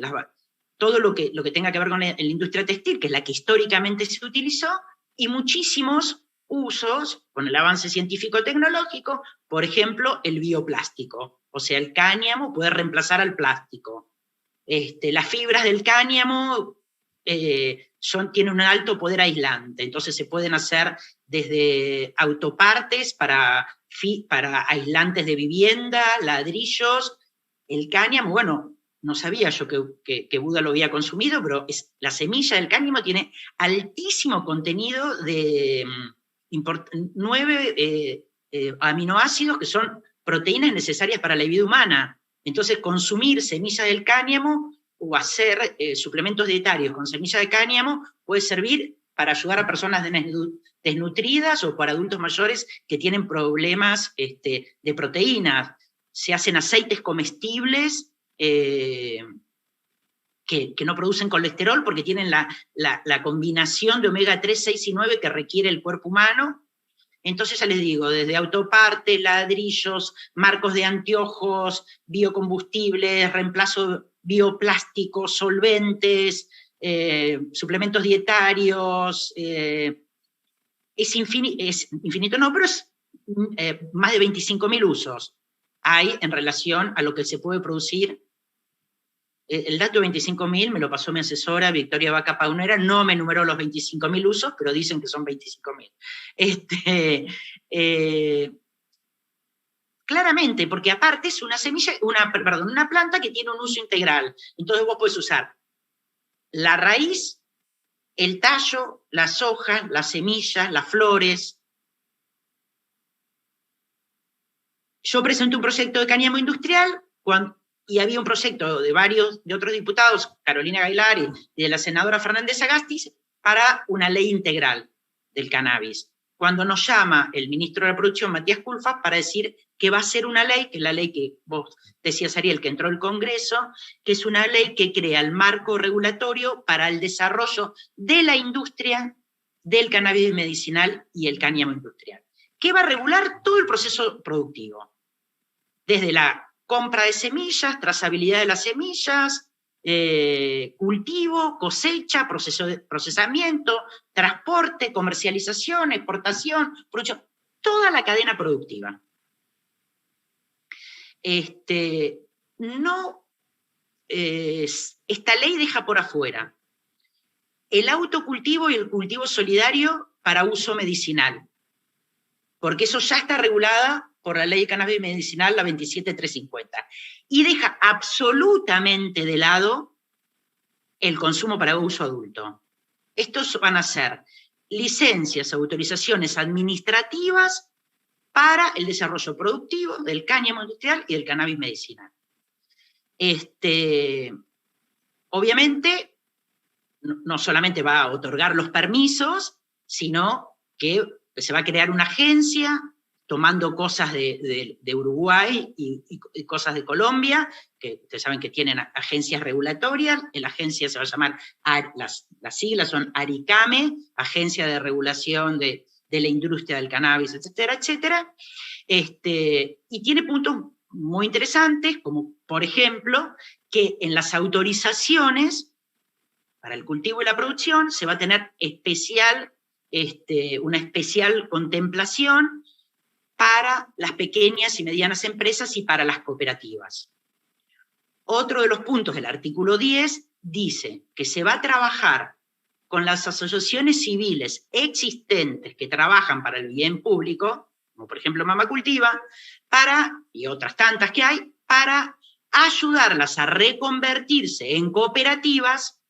Speaker 4: todo lo que tenga que ver con la industria textil, que es la que históricamente se utilizó, y muchísimos usos con el avance científico-tecnológico, por ejemplo, el bioplástico. O sea, el cáñamo puede reemplazar al plástico. Las fibras del cáñamo tienen un alto poder aislante, entonces se pueden hacer desde autopartes para aislantes de vivienda, ladrillos. El cáñamo, bueno, no sabía yo que Buda lo había consumido, pero la semilla del cáñamo tiene altísimo contenido de 9 aminoácidos que son proteínas necesarias para la vida humana. Entonces, consumir semillas del cáñamo o hacer suplementos dietarios con semillas de cáñamo puede servir para ayudar a personas desnutridas o para adultos mayores que tienen problemas de proteínas. Se hacen aceites comestibles que no producen colesterol porque tienen la combinación de omega 3, 6 y 9 que requiere el cuerpo humano. Entonces ya les digo, desde autopartes, ladrillos, marcos de anteojos, biocombustibles, reemplazo bioplásticos, solventes, suplementos dietarios, es infinito, no, pero es más de 25.000 usos hay en relación a lo que se puede producir. El dato de 25.000 me lo pasó mi asesora, Victoria Vaca Paunera, no me numeró los 25.000 usos, pero dicen que son 25.000. Claramente, porque aparte es una planta que tiene un uso integral. Entonces vos podés usar la raíz, el tallo, las hojas, las semillas, las flores. Yo presenté un proyecto de cáñamo industrial y había un proyecto de otros diputados, Carolina Gailar y de la senadora Fernández Agasti, para una ley integral del cannabis. Cuando nos llama el ministro de la Producción, Matías Culfas, para decir que va a ser una ley, que es la ley que vos decías, Ariel, que entró al Congreso, que es una ley que crea el marco regulatorio para el desarrollo de la industria del cannabis medicinal y el cáñamo industrial, que va a regular todo el proceso productivo, desde la compra de semillas, trazabilidad de las semillas, cultivo, cosecha, procesamiento, transporte, comercialización, exportación, producción, toda la cadena productiva. Esta ley deja por afuera el autocultivo y el cultivo solidario para uso medicinal, porque eso ya está regulada por la ley de cannabis medicinal, la 27350, y deja absolutamente de lado el consumo para uso adulto. Estos van a ser licencias, autorizaciones administrativas para el desarrollo productivo del cáñamo industrial y del cannabis medicinal. Obviamente, no solamente va a otorgar los permisos, sino que se va a crear una agencia tomando cosas de Uruguay y cosas de Colombia, que ustedes saben que tienen agencias regulatorias. La agencia se va a llamar, las siglas son ARICAME, Agencia de Regulación de la Industria del Cannabis, etcétera, etcétera. Y tiene puntos muy interesantes, como por ejemplo, que en las autorizaciones para el cultivo y la producción se va a tener una especial contemplación para las pequeñas y medianas empresas y para las cooperativas. Otro de los puntos del artículo 10 dice que se va a trabajar con las asociaciones civiles existentes que trabajan para el bien público, como por ejemplo Mama Cultiva, y otras tantas que hay, para ayudarlas a reconvertirse en cooperativas,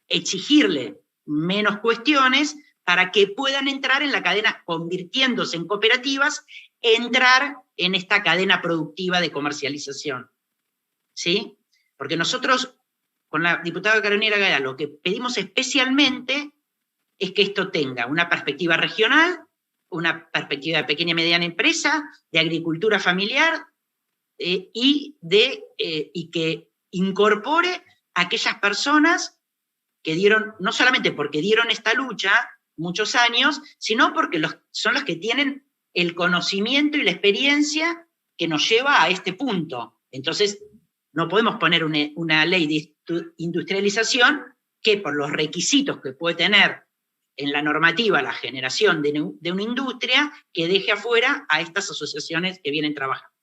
Speaker 4: exigirle menos cuestiones, para que puedan entrar en la cadena, convirtiéndose en cooperativas, entrar en esta cadena productiva de comercialización. ¿Sí? Porque nosotros, con la diputada Carolina Gaya, lo que pedimos especialmente es que esto tenga una perspectiva regional, una perspectiva de pequeña y mediana empresa, de agricultura familiar, y que incorpore a aquellas personas que dieron, no solamente porque dieron esta lucha muchos años, sino porque son los que tienen el conocimiento y la experiencia que nos lleva a este punto. Entonces, no podemos poner una ley de industrialización que por los requisitos que puede tener en la normativa la generación de una industria, que deje afuera a estas asociaciones que vienen trabajando.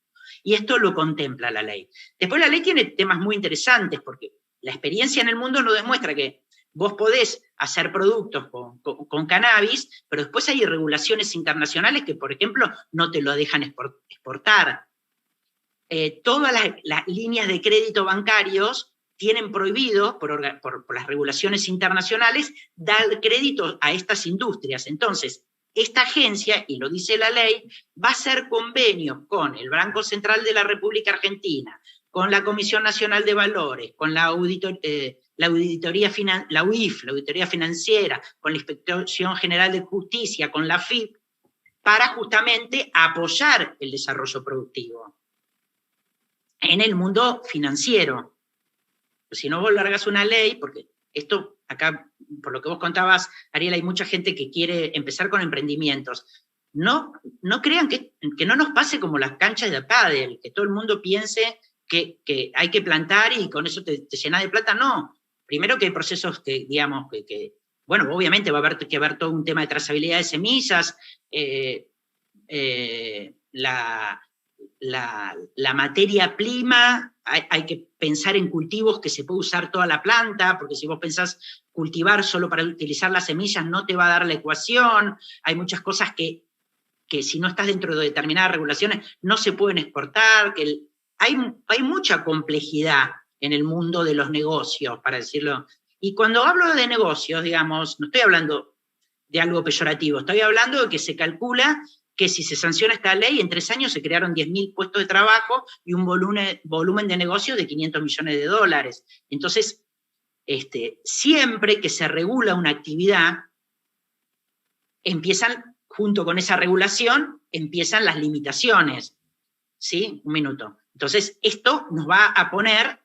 Speaker 4: Y esto lo contempla la ley. Después la ley tiene temas muy interesantes, porque la experiencia en el mundo nos demuestra que vos podés hacer productos con cannabis, pero después hay regulaciones internacionales que, por ejemplo, no te lo dejan exportar. todas las líneas de crédito bancarios tienen prohibido, por las regulaciones internacionales, dar crédito a estas industrias. Entonces, esta agencia, y lo dice la ley, va a hacer convenios con el Banco Central de la República Argentina, con la Comisión Nacional de Valores, con la UIF, la Auditoría Financiera, con la Inspección General de Justicia, con la AFIP, para justamente apoyar el desarrollo productivo en el mundo financiero. Si no vos largas una ley, porque esto acá, por lo que vos contabas, Ariel, hay mucha gente que quiere empezar con emprendimientos. No crean que no nos pase como las canchas de pádel, que todo el mundo piense que hay que plantar y con eso te llena de plata. No. Primero que hay procesos que, digamos, bueno, obviamente va a haber que haber todo un tema de trazabilidad de semillas, la materia prima, hay que pensar en cultivos que se puede usar toda la planta, porque si vos pensás cultivar solo para utilizar las semillas no te va a dar la ecuación, hay muchas cosas que si no estás dentro de determinadas regulaciones no se pueden exportar, que hay mucha complejidad en el mundo de los negocios, para decirlo. Y cuando hablo de negocios, digamos, no estoy hablando de algo peyorativo, estoy hablando de que se calcula que si se sanciona esta ley, en 3 años se crearon 10.000 puestos de trabajo y un volumen de negocio de $500 millones. Entonces, siempre que se regula una actividad, junto con esa regulación, empiezan las limitaciones. ¿Sí? Un minuto. Entonces, esto nos va a poner,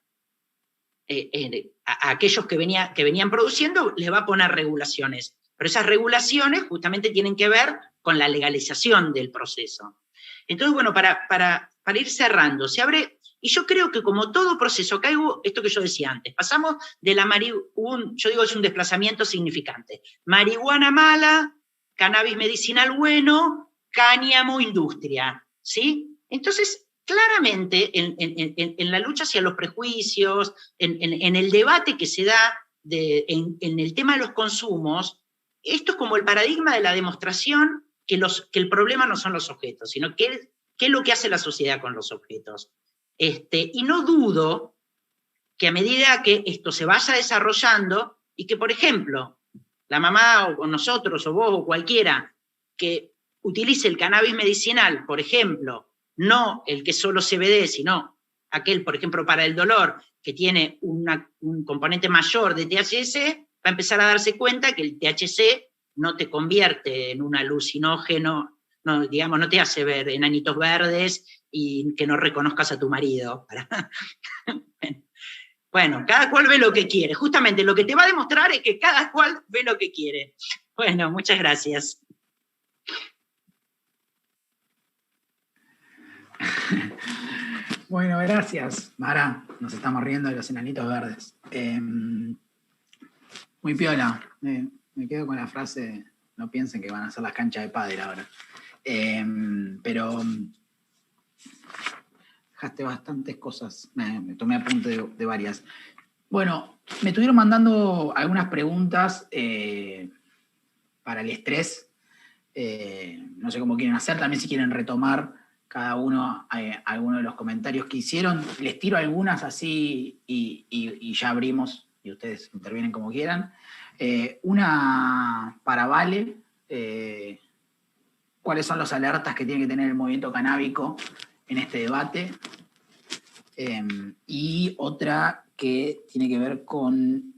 Speaker 4: a aquellos que venían produciendo, les va a poner regulaciones. Pero esas regulaciones justamente tienen que ver con la legalización del proceso. Entonces, bueno, para ir cerrando, se abre, y yo creo que como todo proceso, acá hubo esto que yo decía antes, pasamos de la marihuana, yo digo es un desplazamiento significante, marihuana mala, cannabis medicinal bueno, cáñamo industria, ¿sí? Entonces, claramente, en la lucha hacia los prejuicios, en el debate que se da en el tema de los consumos, esto es como el paradigma de la demostración que el problema no son los objetos, sino qué es lo que hace la sociedad con los objetos. Y no dudo que a medida que esto se vaya desarrollando y que, por ejemplo, la mamá o nosotros o vos o cualquiera que utilice el cannabis medicinal, por ejemplo, no el que solo CBD, sino aquel, por ejemplo, para el dolor, que tiene un componente mayor de THC, va a empezar a darse cuenta que el THC no te convierte en un alucinógeno, no te hace ver enanitos verdes y que no reconozcas a tu marido. Bueno, cada cual ve lo que quiere. Justamente lo que te va a demostrar es que cada cual ve lo que quiere. Bueno, muchas gracias.
Speaker 1: Bueno, gracias, Mara. Nos estamos riendo de los enanitos verdes. Muy piola. Me quedo con la frase, no piensen que van a ser las canchas de pádel ahora. Pero dejaste bastantes cosas. Me tomé apunte de varias. Bueno, me estuvieron mandando algunas preguntas para el estrés. No sé cómo quieren hacer, también si quieren retomar cada uno alguno de los comentarios que hicieron. Les tiro algunas así y ya abrimos y ustedes intervienen como quieran. Una para Vale. ¿Cuáles son las alertas que tiene que tener el movimiento canábico en este debate? Y otra que tiene que ver con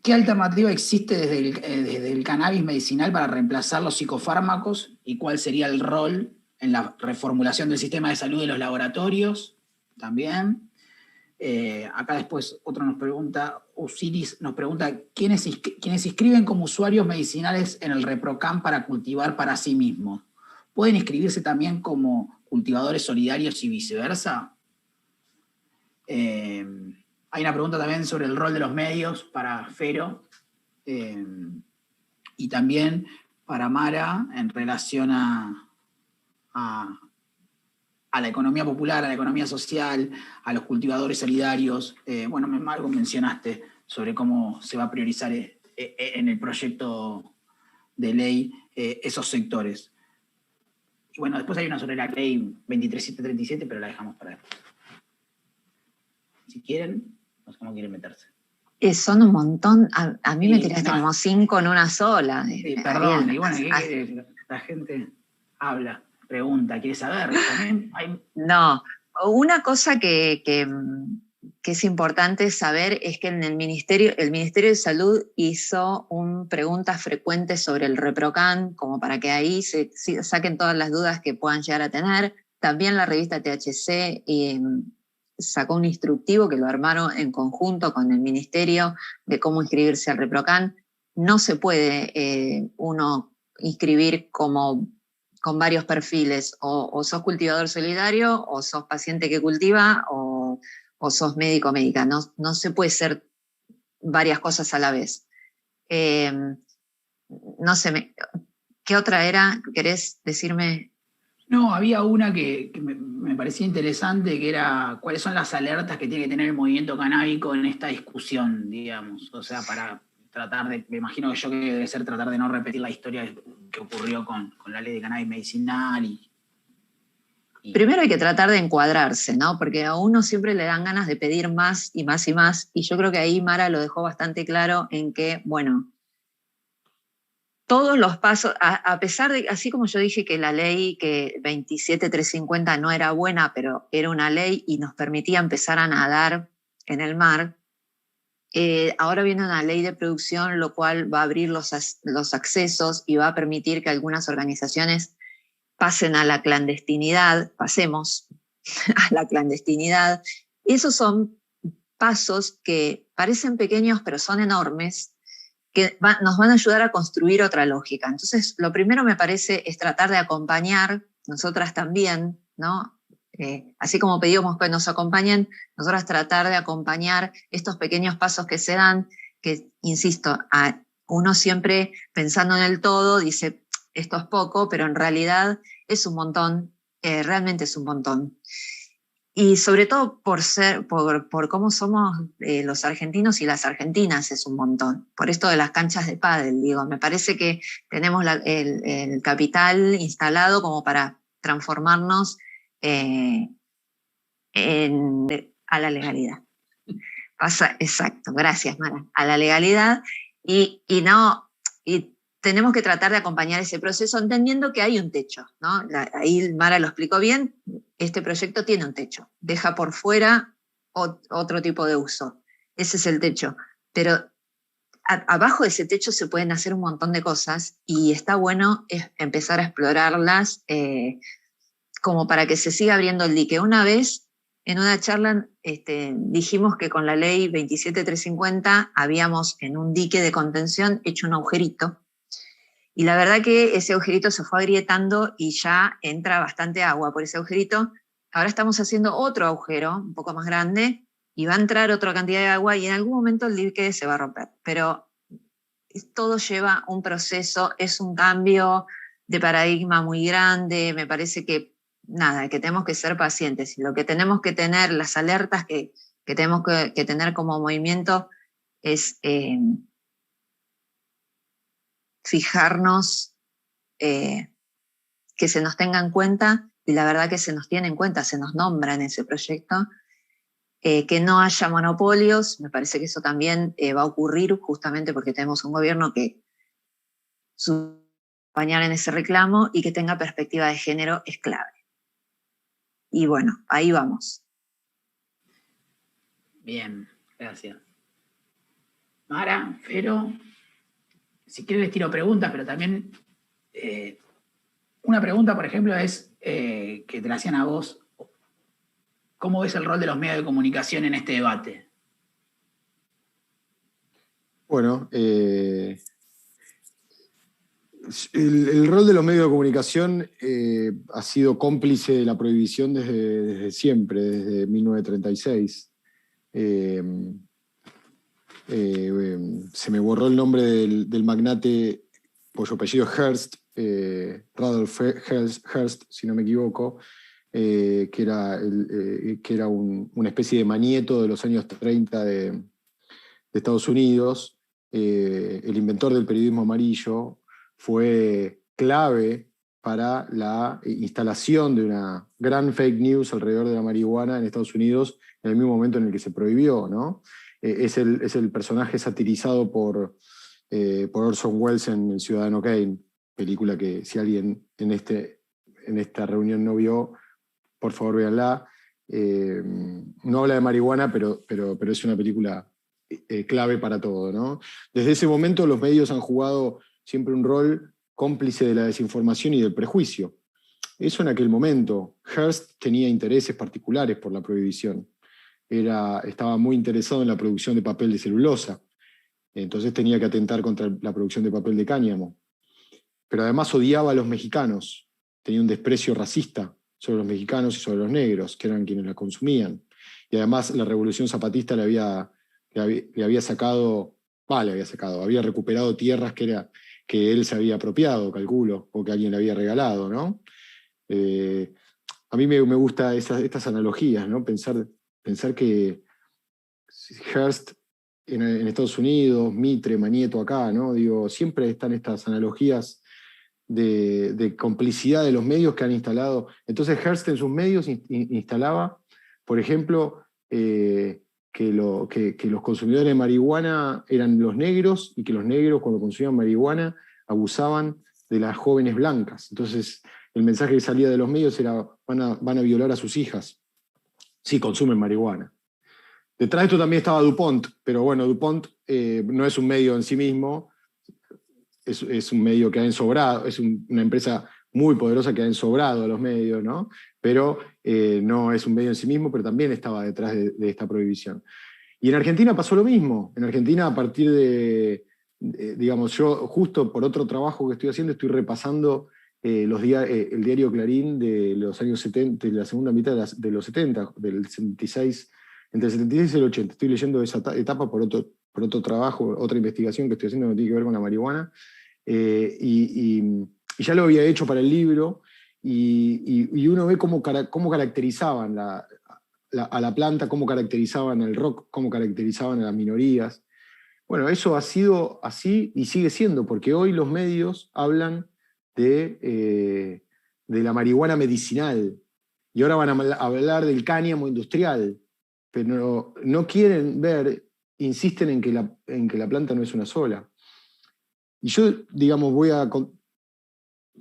Speaker 1: ¿qué alternativa existe desde el cannabis medicinal para reemplazar los psicofármacos y cuál sería el rol en la reformulación del sistema de salud de los laboratorios? También. Acá después otro nos pregunta, Osiris nos pregunta, ¿quiénes inscriben como usuarios medicinales en el ReproCam para cultivar para sí mismos? ¿Pueden inscribirse también como cultivadores solidarios y viceversa? Hay una pregunta también sobre el rol de los medios para Fero y también para Mara en relación a la economía popular, a la economía social, a los cultivadores solidarios. Bueno, algo mencionaste sobre cómo se va a priorizar en el proyecto de ley esos sectores. Y bueno, después hay una sobre la ley 23737, pero la dejamos para después. Si quieren, no sé cómo quieren meterse.
Speaker 3: Son un montón, a mí me tiraste
Speaker 1: no,
Speaker 3: como 5 en una sola.
Speaker 1: Sí, perdón, y bueno, ¿qué querés? La gente habla, pregunta, quiere saber. También hay...
Speaker 3: No, una cosa que es importante saber es que en el Ministerio de Salud hizo preguntas frecuentes sobre el ReproCan, como para que ahí se saquen todas las dudas que puedan llegar a tener. También la revista THC sacó un instructivo que lo armaron en conjunto con el Ministerio de cómo inscribirse al ReproCan. No se puede uno inscribir con varios perfiles, o sos cultivador solidario, o sos paciente que cultiva, o sos médico o médica. No se puede ser varias cosas a la vez. No sé, ¿qué otra era? ¿Querés decirme?
Speaker 1: No, había una que me parecía interesante, que era cuáles son las alertas que tiene que tener el movimiento canábico en esta discusión, digamos. O sea, para tratar de, me imagino que yo que debe ser tratar de no repetir la historia que ocurrió con la ley de cannabis medicinal.
Speaker 3: Primero hay que tratar de encuadrarse, ¿no? Porque a uno siempre le dan ganas de pedir más y más y más, y yo creo que ahí Mara lo dejó bastante claro en que, bueno, todos los pasos, a pesar de, así como yo dije que la ley que 27350 no era buena, pero era una ley y nos permitía empezar a nadar en el mar, ahora viene una ley de producción, lo cual va a abrir los accesos y va a permitir que algunas organizaciones pasen a la clandestinidad, pasemos a la clandestinidad. Esos son pasos que parecen pequeños, pero son enormes, que nos van a ayudar a construir otra lógica. Entonces, lo primero me parece es tratar de acompañar, nosotras también, ¿no? Así como pedimos que nos acompañen, nosotras tratar de acompañar estos pequeños pasos que se dan, que, insisto, uno siempre pensando en el todo dice, esto es poco, pero en realidad es un montón, realmente es un montón. Y sobre todo por cómo somos los argentinos y las argentinas es un montón. Por esto de las canchas de pádel, digo, me parece que tenemos el capital instalado como para transformarnos a la legalidad. Exacto, gracias Mara, a la legalidad y tenemos que tratar de acompañar ese proceso entendiendo que hay un techo, ¿no? Ahí Mara lo explicó bien, este proyecto tiene un techo, deja por fuera otro tipo de uso, ese es el techo, pero abajo de ese techo se pueden hacer un montón de cosas y está bueno empezar a explorarlas como para que se siga abriendo el dique. Una vez, en una charla, dijimos que con la ley 27350 habíamos en un dique de contención hecho un agujerito, y la verdad que ese agujerito se fue agrietando y ya entra bastante agua por ese agujerito. Ahora estamos haciendo otro agujero, un poco más grande, y va a entrar otra cantidad de agua y en algún momento el dique se va a romper. Pero todo lleva un proceso, es un cambio de paradigma muy grande, me parece que nada, que tenemos que ser pacientes y lo que tenemos que tener, las alertas que tenemos que tener como movimiento es fijarnos, que se nos tenga en cuenta, y la verdad que se nos tiene en cuenta, se nos nombra en ese proyecto, que no haya monopolios, me parece que eso también va a ocurrir justamente porque tenemos un gobierno que acompañar en ese reclamo y que tenga perspectiva de género es clave. Y bueno, ahí vamos.
Speaker 1: Bien, gracias. Mara, Fero, si quieres les tiro preguntas, pero también una pregunta, por ejemplo, es que te la hacían a vos. ¿Cómo ves el rol de los medios de comunicación en este debate?
Speaker 2: Bueno, el rol de los medios de comunicación ha sido cómplice de la prohibición desde siempre, desde 1936. Se me borró el nombre del magnate cuyo apellido Hearst, Rudolf Hearst, si no me equivoco, que era una especie de manieto de los años 30 de Estados Unidos. El inventor del periodismo amarillo fue clave para la instalación de una gran fake news alrededor de la marihuana en Estados Unidos en el mismo momento en el que se prohibió, ¿no? Es el personaje satirizado por Orson Welles en El Ciudadano Kane, película que si alguien en esta reunión no vio, por favor véanla. No habla de marihuana, pero es una película clave para todo, ¿no? Desde ese momento los medios han jugado siempre un rol cómplice de la desinformación y del prejuicio. Eso en aquel momento. Hearst tenía intereses particulares por la prohibición. Estaba muy interesado en la producción de papel de celulosa. Entonces tenía que atentar contra la producción de papel de cáñamo. Pero además odiaba a los mexicanos. Tenía un desprecio racista sobre los mexicanos y sobre los negros, que eran quienes la consumían. Y además la Revolución Zapatista le había recuperado tierras que él se había apropiado, calculo, o que alguien le había regalado, ¿no? A mí me gustan estas analogías, ¿no? Pensar que Hearst en Estados Unidos, Mitre, Manieto acá, ¿no? Digo, siempre están estas analogías de complicidad de los medios que han instalado. Entonces Hearst en sus medios instalaba, por ejemplo, que los consumidores de marihuana eran los negros y que los negros cuando consumían marihuana abusaban de las jóvenes blancas. Entonces el mensaje que salía de los medios era van a violar a sus hijas si consumen marihuana. Detrás de esto también estaba DuPont, pero bueno, DuPont no es un medio en sí mismo, es un medio que ha ensobrado, es una empresa muy poderosa que ha ensobrado a los medios, ¿no? Pero no es un medio en sí mismo, pero también estaba detrás de esta prohibición. Y en Argentina pasó lo mismo. En Argentina, a partir digamos, yo justo por otro trabajo que estoy haciendo, estoy repasando el diario Clarín de los años 70, de la segunda mitad de los 70, del 76, entre el 76 y el 80. Estoy leyendo esa etapa por otro trabajo, otra investigación que estoy haciendo que tiene que ver con la marihuana. Y ya lo había hecho para el libro, y uno ve cómo caracterizaban a la planta, cómo caracterizaban al rock, cómo caracterizaban a las minorías. Bueno, eso ha sido así y sigue siendo, porque hoy los medios hablan de la marihuana medicinal, y ahora van a hablar del cáñamo industrial, pero no quieren ver, insisten en que la planta no es una sola. Y yo, digamos,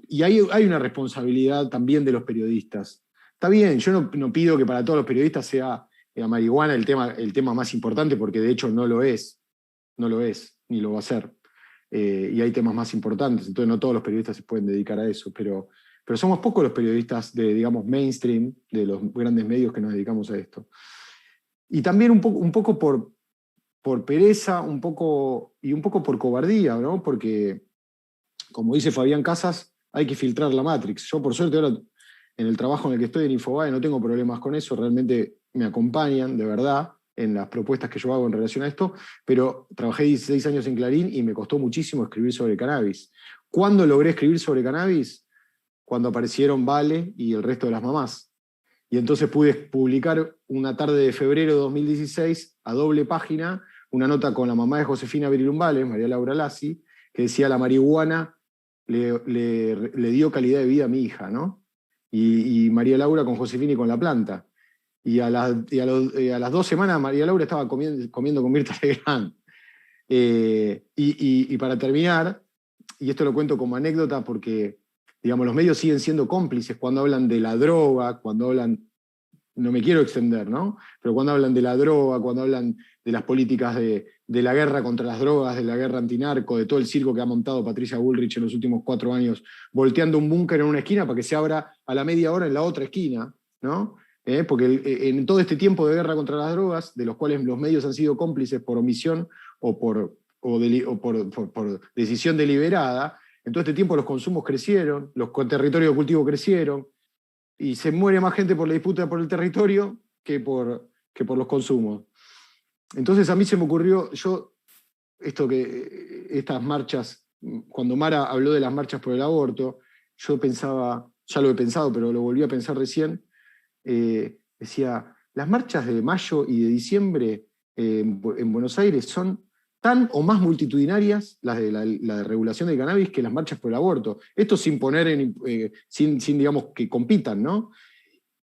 Speaker 2: y hay una responsabilidad también de los periodistas. Está bien, yo no pido que para todos los periodistas sea la marihuana el tema más importante, porque de hecho no lo es, ni lo va a ser. Y hay temas más importantes, entonces no todos los periodistas se pueden dedicar a eso, pero somos pocos los periodistas digamos, mainstream, de los grandes medios que nos dedicamos a esto. Y también un poco por pereza, un poco por cobardía, ¿no? Porque, como dice Fabián Casas, hay que filtrar la Matrix. Yo, por suerte, ahora en el trabajo en el que estoy en Infobae no tengo problemas con eso, realmente me acompañan, de verdad, en las propuestas que yo hago en relación a esto, pero trabajé 16 años en Clarín y me costó muchísimo escribir sobre cannabis. ¿Cuándo logré escribir sobre cannabis? Cuando aparecieron Vale y el resto de las mamás. Y entonces pude publicar una tarde de febrero de 2016, a doble página, una nota con la mamá de Josefina Virilum-Vales, María Laura Lassi, que decía: la marihuana le dio calidad de vida a mi hija, ¿no? Y María Laura con Josefina y con la planta. Y a las 2 semanas María Laura estaba comiendo con Mirta Legrand. Y para terminar, y esto lo cuento como anécdota porque, digamos, los medios siguen siendo cómplices cuando hablan de la droga, cuando hablan, no me quiero extender, ¿no? Pero cuando hablan de la droga, cuando hablan de las políticas de la guerra contra las drogas, de la guerra antinarco, de todo el circo que ha montado Patricia Bullrich en los últimos 4 años, volteando un búnker en una esquina para que se abra a la media hora en la otra esquina, ¿no? Porque en todo este tiempo de guerra contra las drogas, de los cuales los medios han sido cómplices por omisión o por decisión deliberada, en todo este tiempo los consumos crecieron, los territorios de cultivo crecieron, y se muere más gente por la disputa por el territorio que por los consumos. Entonces a mí se me ocurrió, estas marchas, cuando Mara habló de las marchas por el aborto, yo pensaba, ya lo he pensado, pero lo volví a pensar recién, decía, las marchas de mayo y de diciembre en Buenos Aires son tan o más multitudinarias las de la regulación del cannabis que las marchas por el aborto. Esto sin poner sin digamos, que compitan, ¿no?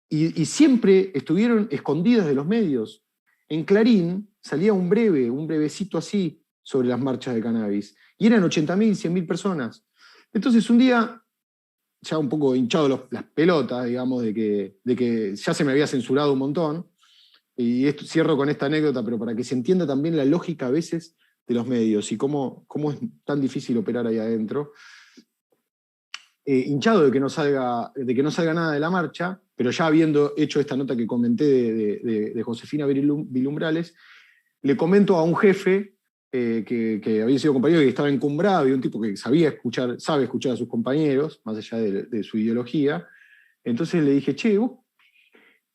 Speaker 2: Y siempre estuvieron escondidas de los medios. En Clarín salía un brevecito así sobre las marchas de cannabis. Y eran 80.000, 100.000 personas. Entonces un día, ya un poco hinchado las pelotas, digamos, de que ya se me había censurado un montón, y cierro con esta anécdota, pero para que se entienda también la lógica a veces de los medios y cómo es tan difícil operar ahí adentro. Hinchado de que no salga nada de la marcha, pero ya habiendo hecho esta nota que comenté de Josefina Vilumbrales, le comento a un jefe que había sido compañero y que estaba encumbrado, y un tipo que sabe escuchar a sus compañeros, más allá de su ideología. Entonces le dije, che, ¿vos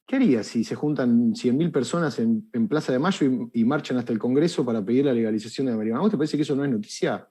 Speaker 2: qué harías si se juntan 100.000 personas en Plaza de Mayo y marchan hasta el Congreso para pedir la legalización de la marihuana? ¿A vos te parece que eso no es noticia?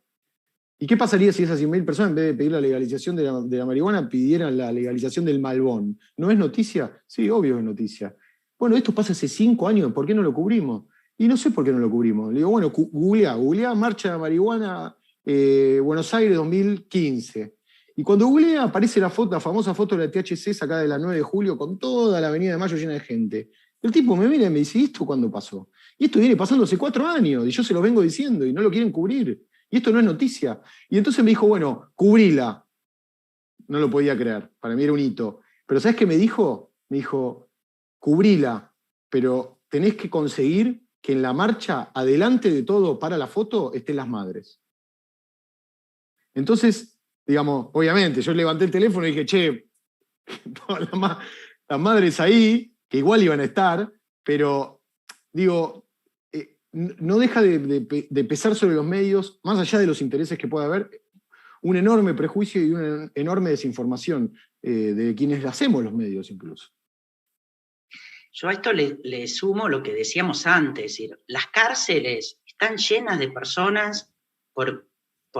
Speaker 2: ¿Y qué pasaría si esas 100.000 personas, en vez de pedir la legalización de la marihuana, pidieran la legalización del Malbón? ¿No es noticia? Sí, obvio es noticia. Bueno, esto pasa hace 5 años, ¿por qué no lo cubrimos? Y no sé por qué no lo cubrimos. Le digo, bueno, googleá marcha de marihuana Buenos Aires 2015. Y cuando googlea aparece la famosa foto de la THC sacada de la 9 de julio con toda la Avenida de Mayo llena de gente. El tipo me mira y me dice, ¿y esto cuándo pasó? Y esto viene pasando hace 4 años, y yo se lo vengo diciendo, y no lo quieren cubrir. Y esto no es noticia. Y entonces me dijo, bueno, cubrila. No lo podía creer, para mí era un hito. Pero ¿sabes qué me dijo? Me dijo, cubrila, pero tenés que conseguir que en la marcha, adelante de todo, para la foto, estén las madres. Entonces, digamos, obviamente, yo levanté el teléfono y dije, che, las madres ahí, que igual iban a estar, pero, digo, no deja de pesar sobre los medios, más allá de los intereses que pueda haber, un enorme prejuicio y una enorme desinformación de quienes hacemos los medios incluso.
Speaker 4: Yo a esto le sumo lo que decíamos antes, es decir, las cárceles están llenas de personas por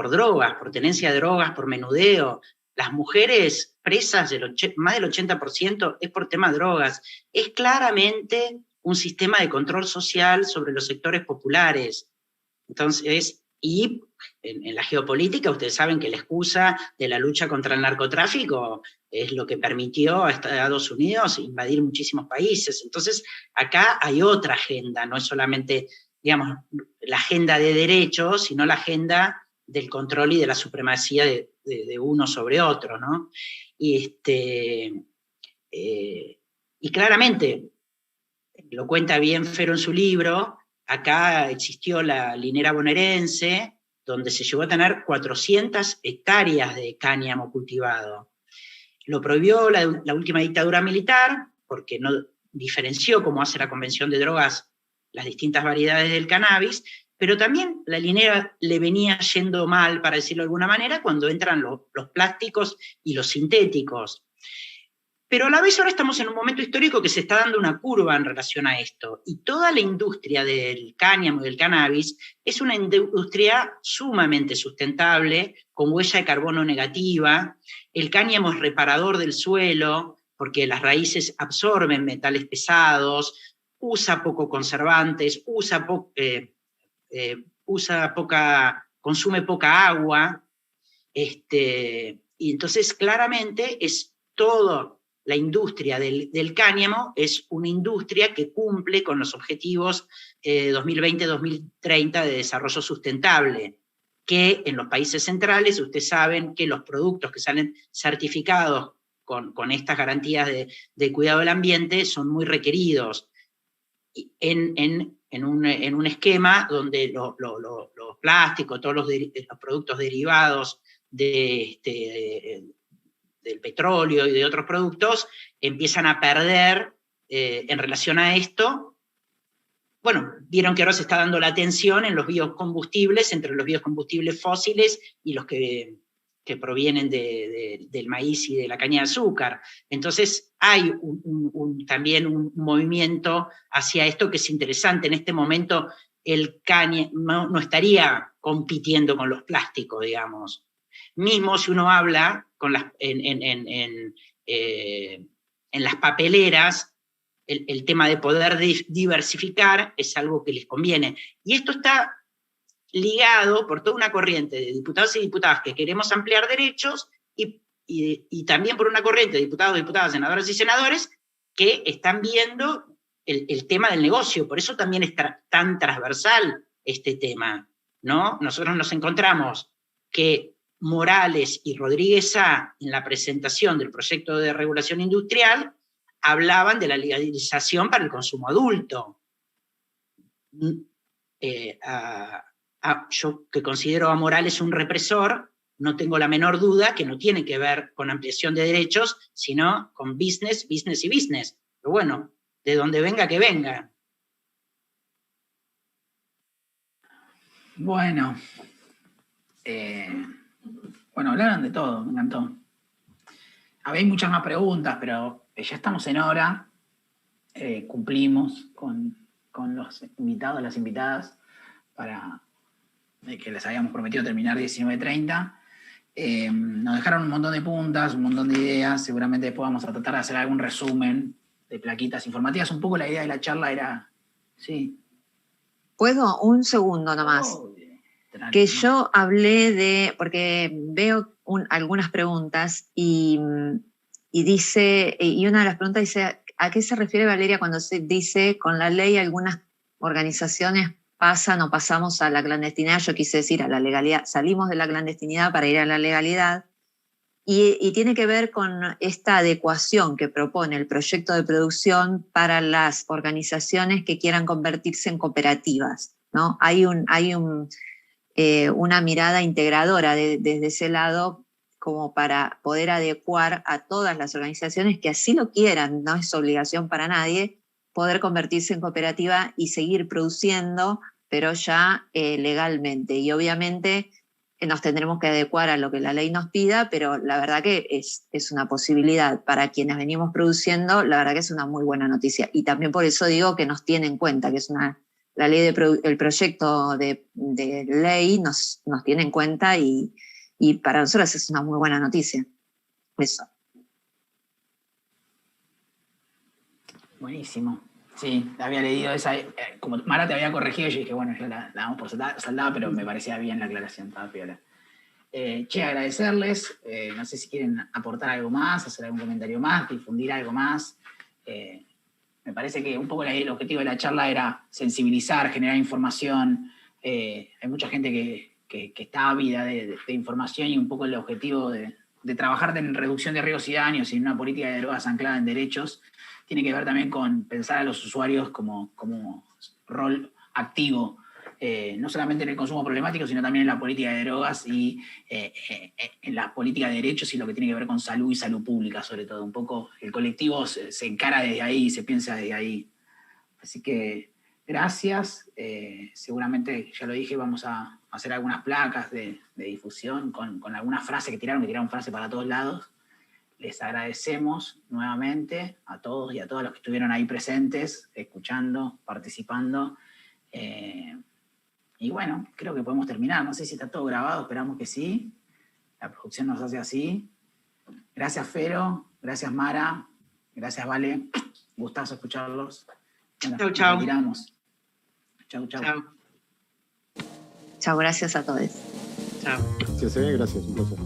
Speaker 4: drogas, por tenencia de drogas, por menudeo. Las mujeres presas, más del 80% es por tema de drogas. Es claramente un sistema de control social sobre los sectores populares. Entonces, y en la geopolítica, ustedes saben que la excusa de la lucha contra el narcotráfico es lo que permitió a Estados Unidos invadir muchísimos países. Entonces, acá hay otra agenda, no es solamente, digamos, la agenda de derechos, sino la agenda del control y de la supremacía de uno sobre otro, ¿no? Y claramente, lo cuenta bien Fero en su libro, acá existió la linera bonaerense, donde se llegó a tener 400 hectáreas de cáñamo cultivado. Lo prohibió la última dictadura militar, porque no diferenció, como hace la Convención de Drogas, las distintas variedades del cannabis, pero también la linera le venía yendo mal, para decirlo de alguna manera, cuando entran los plásticos y los sintéticos. Pero a la vez ahora estamos en un momento histórico que se está dando una curva en relación a esto, y toda la industria del cáñamo y del cannabis es una industria sumamente sustentable, con huella de carbono negativa. El cáñamo es reparador del suelo, porque las raíces absorben metales pesados, usa poco conservantes, consume poca agua, y entonces claramente es todo. La industria del cáñamo es una industria que cumple con los objetivos 2020-2030 de desarrollo sustentable, que en los países centrales ustedes saben que los productos que salen certificados con estas garantías de cuidado del ambiente son muy requeridos en un esquema donde los plásticos, todos los productos derivados del petróleo y de otros productos, empiezan a perder en relación a esto. Bueno, vieron que ahora se está dando la tensión en los biocombustibles, entre los biocombustibles fósiles y los que provienen del maíz y de la caña de azúcar. Entonces hay también un movimiento hacia esto que es interesante. En este momento el cáñamo no estaría compitiendo con los plásticos, digamos. Mismo si uno habla en las papeleras, el tema de poder diversificar es algo que les conviene. Y esto está ligado por toda una corriente de diputados y diputadas que queremos ampliar derechos y también por una corriente de diputados, diputadas, senadores y senadores que están viendo el tema del negocio. Por eso también es tan transversal este tema, ¿no? Nosotros nos encontramos que Morales y Rodríguez A, en la presentación del proyecto de regulación industrial, hablaban de la legalización para el consumo adulto. Yo, que considero a Morales un represor, no tengo la menor duda que no tiene que ver con ampliación de derechos, sino con business, business y business. Pero bueno, de donde venga que venga.
Speaker 1: Bueno, hablaron de todo, me encantó. Había muchas más preguntas, pero ya estamos en hora. Cumplimos con los invitados, las invitadas, para que les habíamos prometido terminar 19:30. Nos dejaron un montón de puntas, un montón de ideas. Seguramente después vamos a tratar de hacer algún resumen de plaquitas informativas. Un poco la idea de la charla era... Sí.
Speaker 3: ¿Puedo? Un segundo nomás. Que yo hablé porque veo algunas preguntas y dice, y una de las preguntas dice, ¿a qué se refiere Valeria cuando se dice, con la ley algunas organizaciones pasan o pasamos a la clandestinidad? Yo quise decir a la legalidad, salimos de la clandestinidad para ir a la legalidad, y tiene que ver con esta adecuación que propone el proyecto de producción para las organizaciones que quieran convertirse en cooperativas, ¿no? Hay una mirada integradora desde ese lado, como para poder adecuar a todas las organizaciones que así lo quieran, no es obligación para nadie, poder convertirse en cooperativa y seguir produciendo, pero ya legalmente. Y obviamente nos tendremos que adecuar a lo que la ley nos pida, pero la verdad que es una posibilidad para quienes venimos produciendo, la verdad que es una muy buena noticia. Y también por eso digo que nos tiene en cuenta, que es la ley el proyecto de ley nos tiene en cuenta y para nosotros es una muy buena noticia. Eso.
Speaker 1: Buenísimo. Sí, había leído esa, como Mara te había corregido, yo dije, bueno, ya la damos por saldada, pero me parecía bien la aclaración, estaba piola. Agradecerles, no sé si quieren aportar algo más, hacer algún comentario más, difundir algo más. Me parece que un poco el objetivo de la charla era sensibilizar, generar información. Hay mucha gente que está ávida de información, y un poco el objetivo de trabajar en reducción de riesgos y daños y en una política de drogas anclada en derechos tiene que ver también con pensar a los usuarios como rol activo, no solamente en el consumo problemático, sino también en la política de drogas y en la política de derechos y lo que tiene que ver con salud y salud pública, sobre todo. Un poco el colectivo se encara desde ahí, se piensa desde ahí. Así que gracias. Seguramente, ya lo dije, vamos a hacer algunas placas de difusión con algunas frases que tiraron frases para todos lados. Les agradecemos nuevamente a todos y a todas los que estuvieron ahí presentes, escuchando, participando. Y bueno, creo que podemos terminar. No sé si está todo grabado, esperamos que sí. La producción nos hace así. Gracias, Fero. Gracias, Mara. Gracias, Vale. Gustazo escucharlos. Bueno,
Speaker 4: Chau.
Speaker 1: Nos retiramos. Chau.
Speaker 3: Chau, gracias a todos.
Speaker 4: Chao.
Speaker 2: Gracias, gracias, un placer.